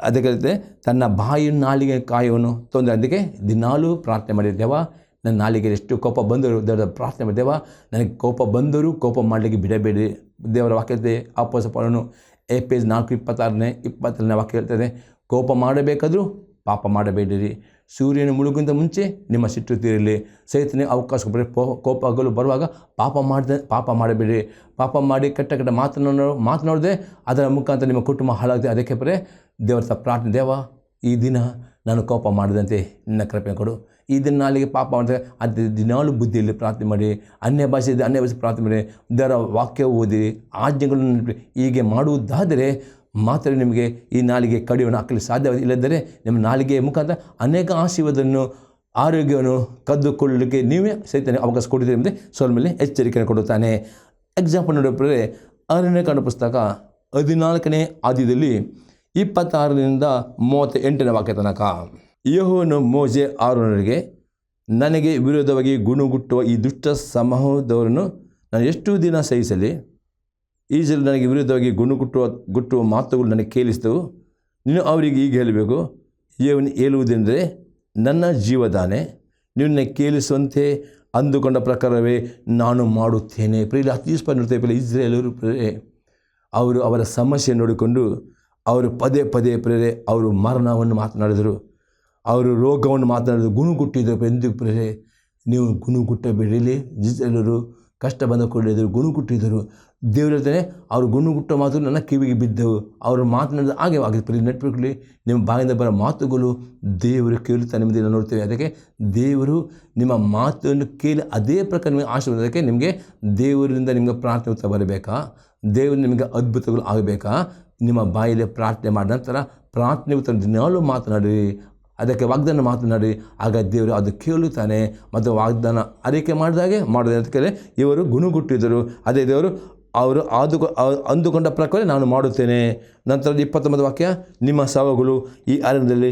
ಅದಕ್ಕೆ ತನ್ನ ಬಾಯಿನ ನಾಲಿಗೆ ಕಾಯುವನು ತೊಂದರೆ. ಅದಕ್ಕೆ ದಿನಾಲೂ ಪ್ರಾರ್ಥನೆ ಮಾಡಿದ್ದೇವ, ನನ್ನ ನಾಲಿಗೆ ಎಷ್ಟು ಕೋಪ ಬಂದರು ದೇವರ ಪ್ರಾರ್ಥನೆ ಮಾಡಿದ್ದೇವ, ನನಗೆ ಕೋಪ ಬಂದರೂ ಕೋಪ ಮಾಡಲಿಕ್ಕೆ ಬಿಡಬೇಡಿ. ದೇವರ ವಾಕ್ಯತೆ ಅಪೋಸ್ತಲನು ಎಫೆಸ 4:26-20 ವಾಕ್ಯ ಹೇಳ್ತದೆ, ಕೋಪ ಮಾಡಬೇಕಾದ್ರೂ ಪಾಪ ಮಾಡಬೇಡಿರಿ. ಸೂರ್ಯನ ಮುಳುಗಿಂತ ಮುಂಚೆ ನಿಮ್ಮ ಸಿಟ್ಟು ತೀರಲಿ. ಸೈತನಿಗೆ ಅವಕಾಶ ಕೋಪಗಳು ಬರುವಾಗ ಪಾಪ ಮಾಡಬೇಡಿ. ಪಾಪ ಮಾಡಿ ಕೆಟ್ಟ ಮಾತನಾಡದೆ ಅದರ ಮುಖಾಂತರ ನಿಮ್ಮ ಕುಟುಂಬ ಹಾಳಾಗುತ್ತೆ. ಅದಕ್ಕೆ ದೇವರ ಪ್ರಾರ್ಥನೆ, ದೇವ ಈ ದಿನ ನಾನು ಕೋಪ ಮಾಡಿದಂತೆ ನಿನ್ನ ಕೃಪೆ ಕೊಡು. ಈ ದಿನ ನಾಲಿಗೆ ಪಾಪ ಮಾಡಿದ್ರೆ ಅದು ದಿನಾಲು ಬುದ್ಧಿಯಲ್ಲಿ ಪ್ರಾರ್ಥನೆ ಮಾಡಿ, ಅನ್ಯ ಭಾಷೆ ಪ್ರಾರ್ಥನೆ ಮಾಡಿ, ದೇವರ ವಾಕ್ಯ ಓದಿ, ಆಜ್ಞೆಗಳನ್ನು ಹೀಗೆ ಮಾಡುವುದಾದರೆ ಮಾತ್ರ ನಿಮಗೆ ಈ ನಾಲಿಗೆ ಕಡಿಯನ್ನು ಹಾಕಲು ಸಾಧ್ಯವಾದ. ಇಲ್ಲದರೆ ನಿಮ್ಮ ನಾಲಿಗೆಯ ಮುಖಾಂತರ ಅನೇಕ ಆಶೀರ್ವಾದವನ್ನು ಆರೋಗ್ಯವನ್ನು ಕದ್ದುಕೊಳ್ಳಲಿಕ್ಕೆ ನೀವೇ ಸಹಿತ ಅವಕಾಶ ಕೊಟ್ಟಿದ್ದೀರಿ ಎಂಬುದೇ ಸ್ವಲ್ಪ ಎಚ್ಚರಿಕೆಯನ್ನು ಕೊಡುತ್ತಾನೆ. ಎಕ್ಸಾಂಪಲ್ ನೋಡಿದ್ರೆ ಅರಣ್ಯಕಾಂಡ ಪುಸ್ತಕ 14ನೇ ಅಧ್ಯಾಯದಲ್ಲಿ 26-38 ವಾಕ್ಯ ತನಕ. ಯೆಹೋವನು ಮೋಶೆ ಆರೋನರಿಗೆ, ನನಗೆ ವಿರೋಧವಾಗಿ ಗುಣಗುಟ್ಟುವ ಈ ದುಷ್ಟ ಸಮೂಹದವರನ್ನು ನಾನು ಎಷ್ಟು ದಿನ ಸಹಿಸಲಿ? ಈ ಜನ ನನಗೆ ವಿರುದ್ಧವಾಗಿ ಗುಟ್ಟುವ ಮಾತುಗಳು ನನಗೆ ಕೇಳಿಸ್ತವು. ನೀನು ಅವರಿಗೆ ಈಗ ಹೇಳಬೇಕು, ಹೇಳುವುದೆಂದರೆ ನನ್ನ ಜೀವದಾನೆ, ನಿನ್ನ ಕೇಳಿಸುವಂತೆ ಅಂದುಕೊಂಡ ಪ್ರಕಾರವೇ ನಾನು ಮಾಡುತ್ತೇನೆ. ಅತಿ ಸ್ಪರ್ಧೆ ಇಸ್ರೇಲರು ಅವರು ಅವರ ಸಮಸ್ಯೆ ನೋಡಿಕೊಂಡು ಅವರು ಪದೇ ಪದೇ ಪ್ರೇರೆ ಅವರು ಮರಣವನ್ನು ಮಾತನಾಡಿದರು, ಅವರು ರೋಗವನ್ನು ಮಾತನಾಡಿದರು, ಗುಣಗುಟ್ಟಿದರು. ಎಂದಿಗೂ ಪ್ರೇರೆ ನೀವು ಗುಣಗುಟ್ಟಬೇಡಿ. ಎಲ್ಲರೂ ಕಷ್ಟ ಬಂದ ಕೊಳ್ಳಿದರು, ಗುಣಗುಟ್ಟಿದರು. ದೇವರ ಹೇಳ್ತಾನೆ ಅವರು ಗುಣಗುಟ್ಟ ಮಾತು ನನ್ನ ಕಿವಿಗೆ ಬಿದ್ದವು. ಅವರು ಮಾತನಾಡಿದ ಹಾಗೆ ಆಗಿದೆ. ನೆಟ್ವರ್ಕ್ಲಿ ನಿಮ್ಮ ಬಾಯಿಂದ ಬರೋ ಮಾತುಗಳು ದೇವರು ಕೇಳುತ್ತಾ ನಿಮ್ಮದನ್ನು ನೋಡ್ತೇವೆ. ಅದಕ್ಕೆ ದೇವರು ನಿಮ್ಮ ಮಾತನ್ನು ಕೇಳಿ ಅದೇ ಪ್ರಕಾರ ನಿಮಗೆ ಆಶೀರ್ವಾದಕ್ಕೆ ನಿಮಗೆ ದೇವರಿಂದ ನಿಮಗೆ ಪ್ರಾರ್ಥನೆ ಉತ್ತರ ಬರಬೇಕಾ, ದೇವರು ನಿಮಗೆ ಅದ್ಭುತಗಳು ಆಗಬೇಕಾ, ನಿಮ್ಮ ಬಾಯಲ್ಲಿ ಪ್ರಾರ್ಥನೆ ಮಾಡಿದ ನಂತರ ಪ್ರಾರ್ಥನೆ ಉತ್ತರ ದಿನಾಲೂ ಮಾತನಾಡಿ, ಅದಕ್ಕೆ ವಾಗ್ದಾನ ಮಾತನಾಡಿ, ಆಗ ದೇವರು ಅದು ಕೇಳುತ್ತಾನೆ. ಮತ್ತು ವಾಗ್ದಾನ ಅರಿಕೆ ಮಾಡಿದಾಗೆ ಮಾಡೋದು ಅದಕ್ಕೆ ಇವರು ಗುಣಗುಟ್ಟಿದರು. ಅದೇ ದೇವರು ಅವರು ಅಂದುಕೊಂಡ ಪ್ರಕಾರ ನಾನು ಮಾಡುತ್ತೇನೆ. ನಂತರದ 29 ವಾಕ್ಯ, ನಿಮ್ಮ ಶವಗಳು ಈ ಅರಣ್ಯದಲ್ಲಿ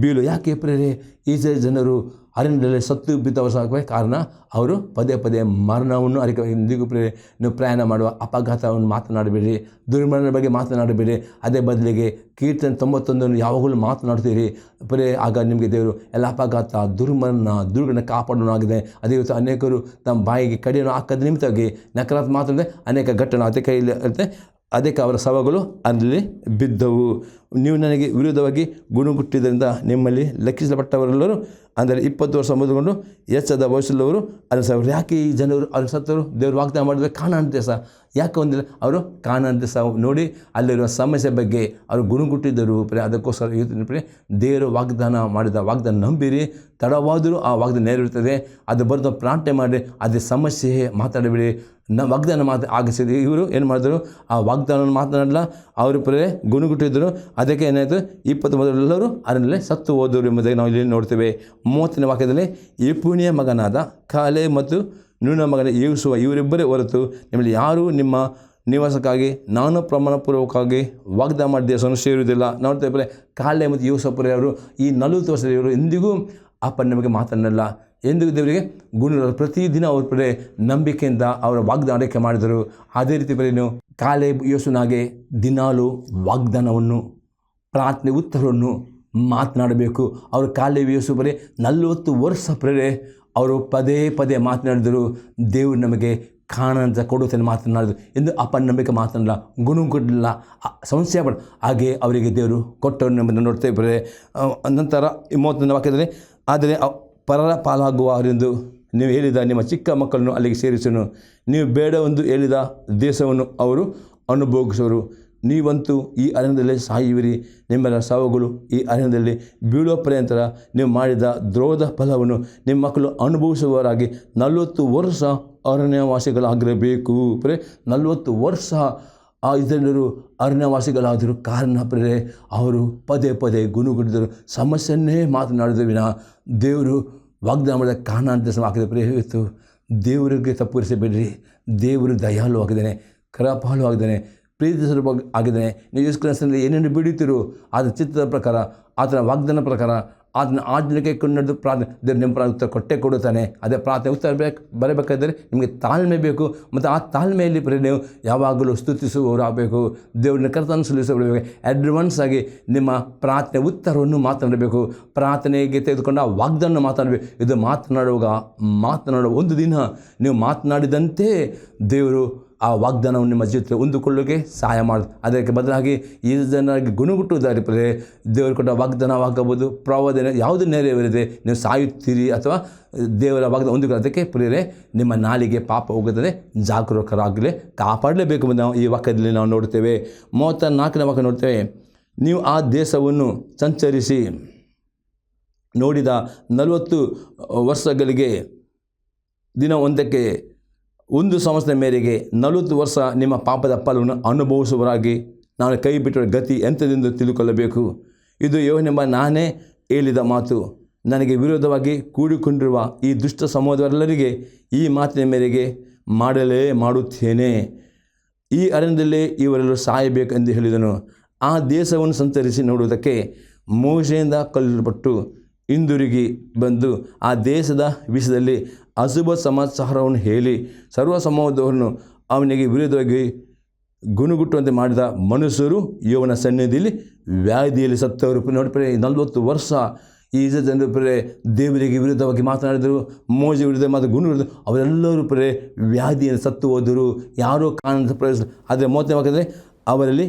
ಬೀಳು. ಯಾಕೆ ಪ್ರೇರೆ ಇಸ್ರಾಯೇಲ್ ಜನರು ಅರಣ್ಯದಲ್ಲಿ ಸತ್ತು ಬಿದ್ದವರ ಕಾರಣ ಅವರು ಪದೇ ಪದೇ ಮರಣವನ್ನು ಅರಿಕೆ. ಇಂದಿಗೂ ಪ್ರೇರೆ ನೀವು ಪ್ರಯಾಣ ಮಾಡುವ ಅಪಘಾತವನ್ನು ಮಾತನಾಡಬೇಡಿ, ದುರ್ಮರಣದ ಬಗ್ಗೆ ಮಾತನಾಡಬೇಡಿ. ಅದೇ ಬದಲಿಗೆ ಕೀರ್ತನೆ 91 ಯಾವಾಗಲೂ ಮಾತನಾಡ್ತೀರಿ ಪ್ರೇರೆ. ಆಗ ನಿಮಗೆ ದೇವರು ಎಲ್ಲ ಅಪಘಾತ, ದುರ್ಘಟನೆ ಕಾಪಾಡೋನಾಗಿದೆ. ಅದೇ ಇವತ್ತು ಅನೇಕರು ತಮ್ಮ ಬಾಯಿಗೆ ಕಡಿಯನ್ನು ಹಾಕದ ನಿಮಿತ್ತವಾಗಿ ನಕಾರಾತ್ಮಕ ಮಾತಾಡಿದೆ ಅನೇಕ ಘಟನೆ ಅದಕ್ಕೆ ಇಲ್ಲಿ ಇರುತ್ತೆ. ಅದಕ್ಕೆ ಅವರ ಶವಗಳು ಅಲ್ಲಿ ಬಿದ್ದವು. ನೀವು ನನಗೆ ವಿರೋಧವಾಗಿ ಗುಣಗುಟ್ಟಿದ್ದರಿಂದ ನಿಮ್ಮಲ್ಲಿ ಲೆಕ್ಕಿಸಲ್ಪಟ್ಟವರೆಲ್ಲರೂ ಅಂದರೆ 20 ವರ್ಷ ಮೊದಲುಕೊಂಡು ಹೆಚ್ಚದ ವಯಸ್ಸುಳ್ಳವರು ಅಲ್ಲಿ ಯಾಕೆ ಈ ಜನರು ಅಲ್ಲಿ ಸತ್ತರು? ದೇವರು ವಾಗ್ದಾನ ಮಾಡಿದರೆ ಕಾನಾನ್ ದೇಶ ಯಾಕೆ ಹೊಂದಿಲ್ಲ? ಅವರು ಕಾನಾನ್ ದೇಶ ನೋಡಿ ಅಲ್ಲಿರುವ ಸಮಸ್ಯೆ ಬಗ್ಗೆ ಅವರು ಗುಣಗುಟ್ಟಿದ್ದರು. ಅದಕ್ಕೋಸ್ಕರ ದೇವರು ವಾಗ್ದಾನ ಮಾಡಿದ ವಾಗ್ದಾನ ನಂಬಿರಿ, ತಡವಾದರೂ ಆ ವಾಗ್ದಾನ ನೆರವೇರುತ್ತದೆ. ಅದು ಬರೆದು ಪ್ರಾರ್ಥನೆ ಮಾಡಿ, ಅದೇ ಸಮಸ್ಯೆ ಮಾತಾಡಬೇಡಿ. ವಾಗ್ದಾನ ಆಗಿಸಿದ ಇವರು ಏನು ಮಾಡಿದರು? ಆ ವಾಗ್ದಾನವನ್ನು ಮಾತನಾಡಲ್ಲ, ಅವರು ಗುಣಗುಟ್ಟಿದ್ದರು. ಅದಕ್ಕೆ ಏನಾಯಿತು? 20 ಎಲ್ಲರೂ ಅದರಲ್ಲಿ ಸತ್ತು ಹೋದರು ಎಂಬುದಾಗಿ ನಾವು ಇಲ್ಲಿ ನೋಡ್ತೇವೆ. 30ನೇ ವಾಕ್ಯದಲ್ಲಿ, ಯೆಫುನ್ನೆಯ ಮಗನಾದ ಕಾಲೆ ಮತ್ತು ನೂನನ ಮಗನ ಯೇಸುವ ಇವರಿಬ್ಬರೇ ಹೊರತು ನಿಮ್ಮಲ್ಲಿ ಯಾರೂ ನಿಮ್ಮ ನಿವಾಸಕ್ಕಾಗಿ ನಾನು ಪ್ರಮಾಣಪೂರ್ವಕವಾಗಿ ವಾಗ್ದಾನ ಮಾಡಿದ ದೇಶವನ್ನು ಸೇರುವುದಿಲ್ಲ. ನೋಡ್ತೇವೆ ಕಾಲೆ ಮತ್ತು ಯೇಸುಪುರ ಅವರು ಈ 40 ವರ್ಷದ ಇವರು ಎಂದಿಗೂ ನಮಗೆ ಮಾತನಾಡಲ್ಲ. ಎಂದಿಗೂ ದೇವರಿಗೆ ಗುಣ ಪ್ರತಿದಿನ ಅವ್ರ ನಂಬಿಕೆಯಿಂದ ಅವರ ವಾಗ್ದಾನ ಆರೈಕೆ ಮಾಡಿದರು. ಅದೇ ರೀತಿ ನೀವು ಕಾಲೆ ಯೇಸುನಾಗೆ ದಿನಾಲು ವಾಗ್ದಾನವನ್ನು ಪ್ರಾರ್ಥನೆ ಉತ್ತರವನ್ನು ಮಾತನಾಡಬೇಕು. ಅವರು ಕಾಲೆ ಯೇಸು 40 ವರ್ಷ ಅವರು ಪದೇ ಪದೇ ಮಾತನಾಡಿದರು. ದೇವರು ನಮಗೆ ಕಾಣಂತ ಕೊಡುತ್ತಾನೆ ಮಾತನಾಡಿದ್ರು ಎಂದು ನಂಬಿಕೆ ಮಾತನಾಡಲ್ಲ, ಗುಣಗುಟ್ಟಿಲ್ಲ, ಸಂಶಯ ಪಡ ಹಾಗೆ ಅವರಿಗೆ ದೇವರು ಕೊಟ್ಟವನ್ನು ನಮ್ಮನ್ನು ನೋಡ್ತೇವೆ. ನಂತರ 31ನೇ ವಾಕ್ಯದಲ್ಲಿ, ಆದರೆ ಪರರ ಪಾಲಾಗುವರೆಂದು ನೀವು ಹೇಳಿದ ನಿಮ್ಮ ಚಿಕ್ಕ ಮಕ್ಕಳನ್ನು ಅಲ್ಲಿಗೆ ಸೇರಿಸನು. ನೀವು ಬೇಡವೆಂದು ಹೇಳಿದ ದೇಶವನ್ನು ಅವರು ಅನುಭೋಗಿಸುವರು. ನೀವಂತೂ ಈ ಅರಣ್ಯದಲ್ಲಿ ಸಾಯುವಿರಿ. ನಿಮ್ಮೆಲ್ಲ ಶವಗಳು ಈ ಅರಣ್ಯದಲ್ಲಿ ಬೀಳುವ ಪರ್ಯಂತರ ನೀವು ಮಾಡಿದ ದ್ರೋಹದ ಫಲವನ್ನು ನಿಮ್ಮ ಮಕ್ಕಳು ಅನುಭವಿಸುವವರಾಗಿ 40 ವರ್ಷ ಅರಣ್ಯವಾಸಿಗಳಾಗಿರಬೇಕು. 40 ವರ್ಷ ಆ ಇಸ್ರಾಯೇಲರು ಅರಣ್ಯವಾಸಿಗಳಾದರೂ ಕಾರಣ ಅವರು ಪದೇ ಪದೇ ಗುಣಗುಟ್ಟಿದರು, ಸಮಸ್ಯೆಯನ್ನೇ ಮಾತನಾಡಿದ ವಿನ ದೇವರು ವಾಗ್ದಾನ ಮಾಡಿದ ಕಾನಾನ್ ದೇಶ ಹಾಕಿದ ಇವತ್ತು ದೇವರಿಗೆ ತಪ್ಪುರಿಸಬೇಡ್ರಿ. ದೇವರು ದಯಾಳು ಆಗಿದ್ದಾನೆ, ಕೃಪಾಳು ಆಗಿದ್ದಾನೆ, ಪ್ರೀತಿಸಲು ಆಗಿದ್ದಾನೆ. ನೀವು ಯೇಸು ಕ್ರಿಸ್ತನಲ್ಲಿ ಏನೇನು ಬಿಡುತ್ತೀರೋ ಆತನ ಚಿತ್ರದ ಪ್ರಕಾರ, ಆತನ ವಾಗ್ದಾನ ಪ್ರಕಾರ, ಆತನ ಆಜ್ಞೆಗೆ ಕೊಂಡದ್ದು ಪ್ರಾರ್ಥನೆ ದೇವರು ನಿಮ್ಮ ಉತ್ತರ ಕೊಟ್ಟೇ ಕೊಡುತ್ತಾನೆ. ಅದೇ ಪ್ರಾರ್ಥನೆ ಉತ್ತರ ಬರಬೇಕಾದರೆ ನಿಮಗೆ ತಾಳ್ಮೆ ಬೇಕು. ಮತ್ತು ಆ ತಾಳ್ಮೆಯಲ್ಲಿ ನೀವು ಯಾವಾಗಲೂ ಸ್ತುತಿಸುವವರಾಗಬೇಕು. ದೇವರನ್ನ ಕರ್ತನ ಸಲ್ಲಿಸಬೇಕು. ಅಡ್ವಾನ್ಸ್ ಆಗಿ ನಿಮ್ಮ ಪ್ರಾರ್ಥನೆ ಉತ್ತರವನ್ನು ಮಾತನಾಡಬೇಕು. ಪ್ರಾರ್ಥನೆಗೆ ತೆಗೆದುಕೊಂಡು ಆ ವಾಗ್ದಾನ ಮಾತಾಡಬೇಕು. ಇದು ಮಾತನಾಡುವ ಒಂದು ದಿನ ನೀವು ಮಾತನಾಡಿದಂತೆ ದೇವರು ಆ ವಾಗ್ದಾನವನ್ನು ನಿಮ್ಮ ಜೀವಿತದಲ್ಲಿ ಹೊಂದಿಕೊಳ್ಳೋಕೆ ಸಹಾಯ ಮಾಡೋದು. ಅದಕ್ಕೆ ಬದಲಾಗಿ ಈ ಜನರಿಗೆ ಗುಣಗುಟ್ಟುವುದಾರಿ ದೇವರು ಕೊಟ್ಟ ವಾಗ್ದಾನವಾಗಬಹುದು, ಪ್ರವಾದನೆ ಯಾವುದು ನೆರವೇರಿದೆ, ನೀವು ಸಾಯುತ್ತೀರಿ ಅಥವಾ ದೇವರ ವಾಗ್ದಾನ ಹೊಂದಿಕೊಳ್ಳೋ. ಅದಕ್ಕೆ ನಿಮ್ಮ ನಾಲಿಗೆ ಪಾಪ ಹೋಗುತ್ತದೆ, ಜಾಗರೂಕರಾಗಲೇ ಕಾಪಾಡಲೇಬೇಕು. ನಾವು ಈ ವಾಕ್ಯದಲ್ಲಿ ನಾವು ನೋಡ್ತೇವೆ. 34ನೇ ವಾಕ್ಯ ನೋಡ್ತೇವೆ. ನೀವು ಆ ದೇಶವನ್ನು ಸಂಚರಿಸಿ ನೋಡಿದ 40 ವರ್ಷಗಳಿಗೆ ದಿನ ಒಂದಕ್ಕೆ 1 ಸಂವತ್ಸರದ ಮೇರೆಗೆ 40 ವರ್ಷ ನಿಮ್ಮ ಪಾಪದ ಫಲವನ್ನು ಅನುಭವಿಸುವವರಾಗಿ ನಾನು ಕೈ ಬಿಟ್ಟರೆ ಗತಿ ಎಂಥದೆಂದು ತಿಳ್ಕೊಳ್ಳಬೇಕು. ಇದು ಯೆಹೋವನೆಂಬ ನಾನೇ ಹೇಳಿದ ಮಾತು. ನನಗೆ ವಿರೋಧವಾಗಿ ಕೂಡಿಕೊಂಡಿರುವ ಈ ದುಷ್ಟ ಸಮೂಹದವರೆಲ್ಲರಿಗೆ ಈ ಮಾತಿನ ಮೇರೆಗೆ ಮಾಡುತ್ತೇನೆ. ಈ ಅರಣ್ಯದಲ್ಲೇ ಇವರೆಲ್ಲರೂ ಸಾಯಬೇಕು ಎಂದು ಹೇಳಿದನು. ಆ ದೇಶವನ್ನು ಸಂಚರಿಸಿ ನೋಡುವುದಕ್ಕೆ ಮೋಶೆಯಿಂದ ಕಲ್ಲಲ್ಪಟ್ಟು ಹಿಂದಿರುಗಿ ಬಂದು ಆ ದೇಶದ ವಿಷಯದಲ್ಲಿ ಅಶುಭ ಸಮಾಚಾರವನ್ನು ಹೇಳಿ ಸರ್ವ ಸಮೂಹದವರನ್ನು ಅವನಿಗೆ ವಿರೋಧವಾಗಿ ಗುಣಗುಟ್ಟುವಂತೆ ಮಾಡಿದ ಮನುಷ್ಯರು ಯೆಹೋವನ ಸನ್ನಿಧಿಯಲ್ಲಿ ವ್ಯಾಧಿಯಲ್ಲಿ ಸತ್ತವರು. ನೋಡಿ 40 ವರ್ಷ ಈ ಜನರು ದೇವರಿಗೆ ವಿರುದ್ಧವಾಗಿ ಮಾತನಾಡಿದರು, ಮೋಜೆ ವಿರುದ್ಧ ಮತ್ತು ಗುಣ ವಿರುದ್ಧ ಅವರೆಲ್ಲರೂ ವ್ಯಾಧಿಯನ್ನು ಸತ್ತು ಹೋದರು. ಯಾರೂ ಕಾಣದ ಆದರೆ 30ನೇ ವಾಕ್ಯದಲ್ಲಿ ಅವರಲ್ಲಿ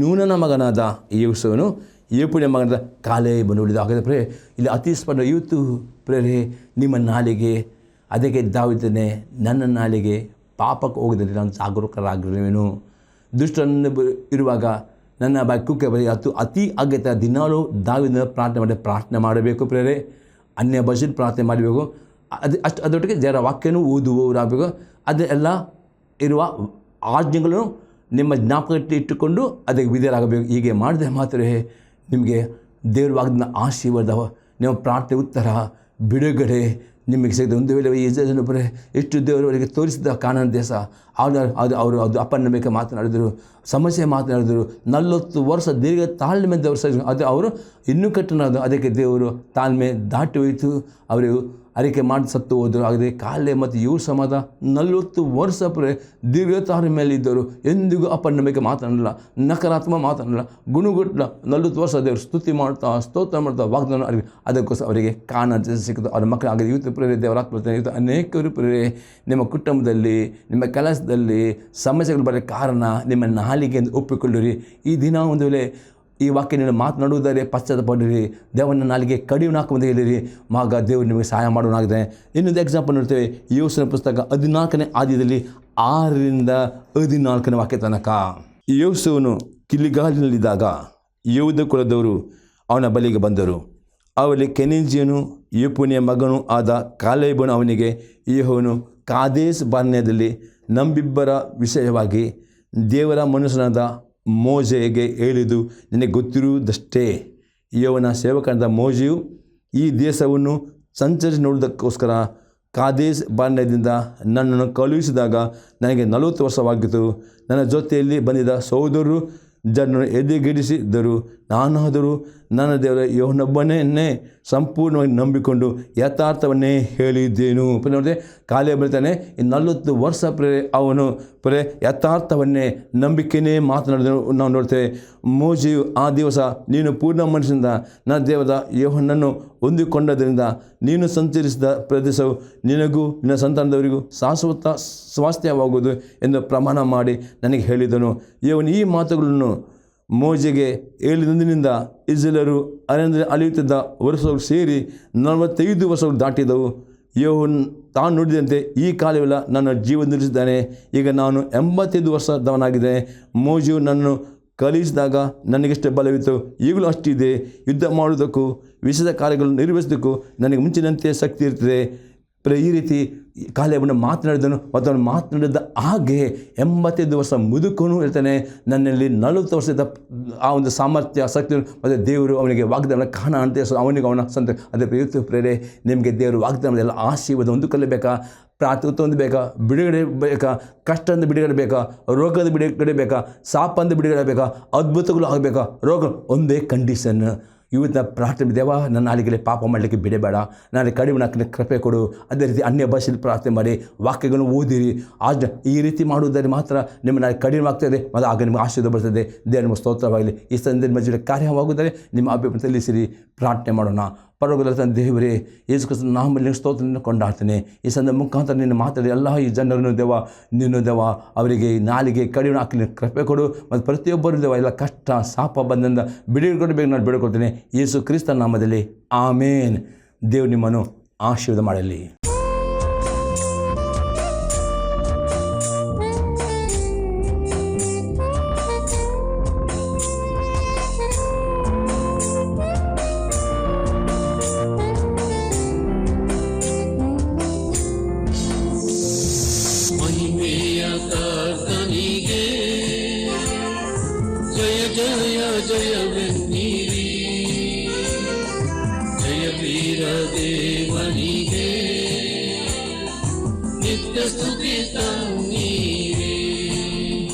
ನೂನನ ಮಗನಾದ ಯೇಸುವನು ಯೆಫುನ್ನೆಯ ಮಗನಾದ ಕಾಲೇಬನು ಉಳಿದ. ಹಾಗಾದರೆ ಪ್ರೇ ಇಲ್ಲಿ ಅತಿ ಸ್ಪಷ್ಟ ಇವತ್ತು ಪ್ರೇರೆ ನಿಮ್ಮ ನಾಲಿಗೆ ಅದಕ್ಕೆ ದಾವಿದನೇ ನನ್ನ ನಾಲಿಗೆ ಪಾಪಕ್ಕೆ ಹೋಗದಲ್ಲಿ ನಾನು ಜಾಗರೂಕರಾಗಿರುವೆನು. ದುಷ್ಟನ್ನು ಇರುವಾಗ ನನ್ನ ಬಾಯಿ ಕುಕ್ಕೆ ಬರೀ ಅತಿ ಅಗತ್ಯ ದಿನಾಲೂ ದಾವಿದನ ಪ್ರಾರ್ಥನೆ ಮಾಡಬೇಕು ಪ್ರೇರೆ. ಅನ್ಯ ಭಾಷೆಯಲ್ಲಿ ಪ್ರಾರ್ಥನೆ ಮಾಡಬೇಕು. ಅದರೊಟ್ಟಿಗೆ ಜರ ವಾಕ್ಯನೂ ಓದುವವರಾಗಬೇಕು. ಅದೆಲ್ಲ ಇರುವ ಆಜ್ಞೆಗಳನ್ನು ನಿಮ್ಮ ಜ್ಞಾಪಕ ಇಟ್ಟುಕೊಂಡು ಅದಕ್ಕೆ ವಿಧೇಯರಾಗಬೇಕು. ಹೀಗೆ ಮಾಡಿದರೆ ಮಾತ್ರ ನಿಮಗೆ ದೇವರ ವಾಗ್ದಾನ ಆಶೀರ್ವಾದ, ನಿಮ್ಮ ಪ್ರಾರ್ಥನೆ ಉತ್ತರ, ಬಿಡುಗಡೆ ನಿಮಗೆ ಸಿಗುತ್ತೆ. ಒಂದು ವೇಳೆ ಯಜಮಾನರು ಎಷ್ಟು ದೇವರವರಿಗೆ ತೋರಿಸಿದ ಕಾನಾನ್ ದೇಶ ಅವರು ಅದು ಅಪನಂಬಿಕೆ ಮಾತನಾಡಿದರು, ಸಮಸ್ಯೆ ಮಾತನಾಡಿದರು. 40 ವರ್ಷ ದೀರ್ಘ ತಾಳ್ಮೆ ಅದು ಅವರು ಇನ್ನೂ ಕಟ್ಟನದು. ಅದಕ್ಕೆ ದೇವರು ತಾಳ್ಮೆ ದಾಟಿ ಹೋಯಿತು. ಅವರು ಅರಿಕೆ ಮಾಡಿ ಸತ್ತು ಹೋದರು. ಹಾಗೆ ಕಾಲೆ ಮತ್ತು ಇವ್ರ ಸಮಾಧ 40 ವರ್ಷ ದೀರ್ಘ ತಾಳ್ಮೆ ಇದ್ದರು. ಎಂದಿಗೂ ಅಪನಂಬಿಕೆ ಮಾತನಾಡಲ್ಲ, ನಕಾರಾತ್ಮಕ ಮಾತನಾಡಲ್ಲ, ಗುಣಗುಟ್ಟ 40 ವರ್ಷ ದೇವರು ಸ್ತುತಿ ಮಾಡ್ತಾ ಸ್ತೋತ್ರ ಮಾಡ್ತಾ ವಾಗ್ದಾನ ಅದಕ್ಕೋಸ್ಕರ ಅವರಿಗೆ ಕಾಣ ಸಿಕ್ಕಿತು. ಅವ್ರ ಮಕ್ಕಳು ಹಾಗೆ ಇವತ್ತು ಪ್ರೇರೆ ದೇವರಾತ್ಮ ಇವತ್ತು ಅನೇಕರು ಪ್ರೇರೆ ನಿಮ್ಮ ಕುಟುಂಬದಲ್ಲಿ ನಿಮ್ಮ ಕೆಲಸದಲ್ಲಿ ಸಮಸ್ಯೆಗಳು ಬರೋ ಕಾರಣ ನಿಮ್ಮ ನಾಲಿಗೆಯಿಂದ ಒಪ್ಪಿಕೊಳ್ಳಿರಿ. ಈ ದಿನ ಒಂದು ವೇಳೆ ಈ ವಾಕ್ಯನ ಮಾತನಾಡುವುದರೆ ಪಶ್ಚಾತ್ತಪಡಿರಿ. ದೇವನ ನಾಲಿಗೆ ಕಡಿಮೆ ಹಾಕುವಂತ ಹೇಳಿರಿ. ಮಗ ದೇವರು ನಿಮಗೆ ಸಹಾಯ ಮಾಡೋನಾಗಿದೆ. ಇನ್ನೊಂದು ಎಕ್ಸಾಂಪಲ್ ನೋಡ್ತೇವೆ. ಯೋಸೇಫನ ಪುಸ್ತಕ 14ನೇ ಅಧ್ಯಾಯದಲ್ಲಿ 6ರಿಂದ 14ನೇ ವಾಕ್ಯ ತನಕ. ಯೋಸೇಫನು ಕಿಲಿಗಾಲಿನಲ್ಲಿದ್ದಾಗ ಯೆಹೂದ ಕುಲದವರು ಅವನ ಬಳಿಗೆ ಬಂದರು. ಅವರಲ್ಲಿ ಕೆನಿಜಿಯನು ಯೆಫುನ್ನೆಯ ಮಗನೂ ಆದ ಕಾಲೇಬನು ಅವನಿಗೆ, ಯೆಹೋವನು ಕಾದೇಶ್ ಬಾರ್ನ್ಯದಲ್ಲಿ ನಮ್ಮಿಬ್ಬರ ವಿಷಯವಾಗಿ ದೇವರ ಮನುಷ್ಯನಾದ ಮೋಶೆಗೆ ಹೇಳಿದ್ದು ನಿನಗೆ ಗೊತ್ತಿರುವುದಷ್ಟೇ. ಯೆಹೋವನ ಸೇವಕನಾದ ಮೋಶೆಯು ಈ ದೇಶವನ್ನು ಸಂಚರಿಸಿ ನೋಡುವುದಕ್ಕೋಸ್ಕರ ಕಾದೇಶ್ ಬಾರ್ನ್ಯದಿಂದ ನನ್ನನ್ನು ಕಳುಹಿಸಿದಾಗ ನನಗೆ 40 ವರ್ಷವಾಗಿತ್ತು. ನನ್ನ ಜೊತೆಯಲ್ಲಿ ಬಂದಿದ್ದ ಸಹೋದರರು ಜನರನ್ನು ಎದೆಗೆಡಿಸಿದ್ದರು. ನಾನಾದರೂ ನನ್ನ ದೇವರ ಯೆಹೋವನೊಬ್ಬನೇ ಸಂಪೂರ್ಣವಾಗಿ ನಂಬಿಕೊಂಡು ಯಥಾರ್ಥವನ್ನೇ ಹೇಳಿದ್ದೇನು. ನೋಡಿದೆ ಕಾಲೇ ಬರ್ತಾನೆ. ಈ 40 ವರ್ಷ ಅವನು ಯಥಾರ್ಥವನ್ನೇ ನಂಬಿಕೆಯೇ ಮಾತನಾಡಿದನು ನಾವು ನೋಡ್ತೇವೆ. ಮೋಶೆಯು ಆ ದಿವಸ ನೀನು ಪೂರ್ಣ ಮನಸ್ಸಿನಿಂದ ನನ್ನ ದೇವರ ಯೆಹೋವನನ್ನು ಹೊಂದಿಕೊಂಡದರಿಂದ ನೀನು ಸಂಚರಿಸಿದ ಪ್ರದೇಶವು ನಿನಗೂ ನಿನ್ನ ಸಂತಾನದವರಿಗೂ ಶಾಶ್ವತ ಸ್ವಾಸ್ಥ್ಯವಾಗುವುದು ಎಂದು ಪ್ರಮಾಣ ಮಾಡಿ ನನಗೆ ಹೇಳಿದನು. ಇವನು ಈ ಮಾತುಗಳನ್ನು ಮೋಶೆಗೆ ಹೇಳಿದಂದಿನಿಂದ ಇಸ್ರಾಯೇಲರು ಅರಣ್ಯದಲ್ಲಿ ಅಲಿಯುತ್ತಿದ್ದ ವರ್ಷಗಳು ಸೇರಿ 45 ವರ್ಷಗಳು ದಾಟಿದವು. ಯೆಹೋವನು ತಾನು ನುಡಿದಂತೆ ಈ ಕಾಲವೆಲ್ಲ ನನ್ನ ಜೀವ ನಿಲ್ಲಿಸಿದ್ದಾನೆ. ಈಗ ನಾನು 85 ವರ್ಷದವನಾಗಿದ್ದೇನೆ. ಮೋಶೆಯು ನನ್ನನ್ನು ಕಲಿಸಿದಾಗ ನನಗೆಷ್ಟೇ ಬಲವಿತ್ತು, ಈಗಲೂ ಅಷ್ಟಿದೆ. ಯುದ್ಧ ಮಾಡುವುದಕ್ಕೂ ವಿಷದ ಕಾರ್ಯಗಳನ್ನು ನಿರ್ವಹಿಸೋದಕ್ಕೂ ನನಗೆ ಮುಂಚಿನಂತೆ ಶಕ್ತಿ ಇರ್ತದೆ. ಈ ರೀತಿ ಕಾಲೇಬನು ಮಾತನಾಡಿದನು ಮತ್ತು ಅವನು ಮಾತನಾಡಿದ ಹಾಗೆ 85 ವರ್ಷ ಮುದುಕನು ಇರ್ತಾನೆ. ನನ್ನಲ್ಲಿ 40 ವರ್ಷದ ಆ ಒಂದು ಸಾಮರ್ಥ್ಯ ಶಕ್ತಿ ಮತ್ತು ದೇವರು ಅವನಿಗೆ ವಾಗ್ದಾನ ಕಾಣ ಅಂತ ಅವನಿಗೆ ಅವನ ಸ್ವಂತ. ಅದೇ ಪ್ರಯುಕ್ತ ಪ್ರೇರೆ ನಿಮಗೆ ದೇವರು ವಾಗ್ದಾನದೆಲ್ಲ ಆಶೀರ್ವಾದ ಹೊಂದಿಕೊಳ್ಳಬೇಕಾ, ಪ್ರಾರ್ಥನೆ ಹೊಂದಬೇಕಾ, ಬಿಡುಗಡೆ ಬೇಕಾ, ಕಷ್ಟದಿಂದ ಬಿಡುಗಡೆ ಬೇಕಾ, ರೋಗದ ಬಿಡುಗಡೆ ಬೇಕಾ, ಶಾಪದಿಂದ ಬಿಡುಗಡೆ ಬೇಕಾ, ಅದ್ಭುತಗಳು ಆಗಬೇಕಾ, ರೋಗ ಒಂದೇ ಕಂಡೀಷನ್. ಇವತ್ತು ಪ್ರಾರ್ಥನೆ, ದೇವ ನನ್ನ ನಾಲಿಗೆಯಲ್ಲಿ ಪಾಪ ಮಾಡಲಿಕ್ಕೆ ಬಿಡಬೇಡ, ನಾನು ಕಡಿಮೆ ಹಾಕಲಿಕ್ಕೆ ಕೃಪೆ ಕೊಡು. ಅದೇ ರೀತಿ ಅನ್ಯ ಭಾಷೆಯಲ್ಲಿ ಪ್ರಾರ್ಥನೆ ಮಾಡಿ ವಾಕ್ಯಗಳನ್ನು ಓದಿರಿ. ಈ ರೀತಿ ಮಾಡುವುದರಲ್ಲಿ ಮಾತ್ರ ನಿಮ್ಮ ನಾಳೆ ಕಡಿಮೆ ಆಗ್ತದೆ ಮತ್ತು ಆಗ ನಿಮಗೆ ಆಶೀರ್ವಾದ ಬರ್ತದೆ. ದೇವರ ನಿಮ್ಮ ಸ್ತೋತ್ರವಾಗಲಿ. ಈ ಸಂದರ್ಭ ಮಧ್ಯೆ ಕಾರ್ಯವಾಗುತ್ತದೆ. ನಿಮ್ಮ ಅಭಿಪ್ರಾಯ ತಿಳಿಸಿರಿ. ಪ್ರಾರ್ಥನೆ ಮಾಡೋಣ. ಪರವಾಗಿಲ್ಲ ದೇವರೇ, ಯೇಸು ಕ್ರಿಸ್ತನ ನಾಮದಲ್ಲಿ ಸ್ತೋತ್ರವನ್ನು ಕೊಂಡಾಡ್ತೇನೆ. ಈ ಸಂದರ್ಭ ಮುಖಾಂತರ ನಿನ್ನ ಮಾತಾಡಿ ಎಲ್ಲ ಈ ಜನರನ್ನು ನೀನು ಅವರಿಗೆ ನಾಲಿಗೆ ಕಡಿಮೆ ಹಾಕಲಿ ಕೃಪೆ ಕೊಡು. ಮತ್ತು ಪ್ರತಿಯೊಬ್ಬರು ಎಲ್ಲ ಕಷ್ಟ ಶಾಪ ಬಂದಿಂದ ಬಿಡುಗಡೆ ನಾನು ಬೇಡಿಕೊಳ್ತೇನೆ ಯೇಸು ಕ್ರಿಸ್ತನ ನಾಮದಲ್ಲಿ. ಆಮೇನ್. ದೇವರು ನಿಮ್ಮನ್ನು ಆಶೀರ್ವಾದ ಮಾಡಲಿ. ಜಯ ಜಯ ಜಯ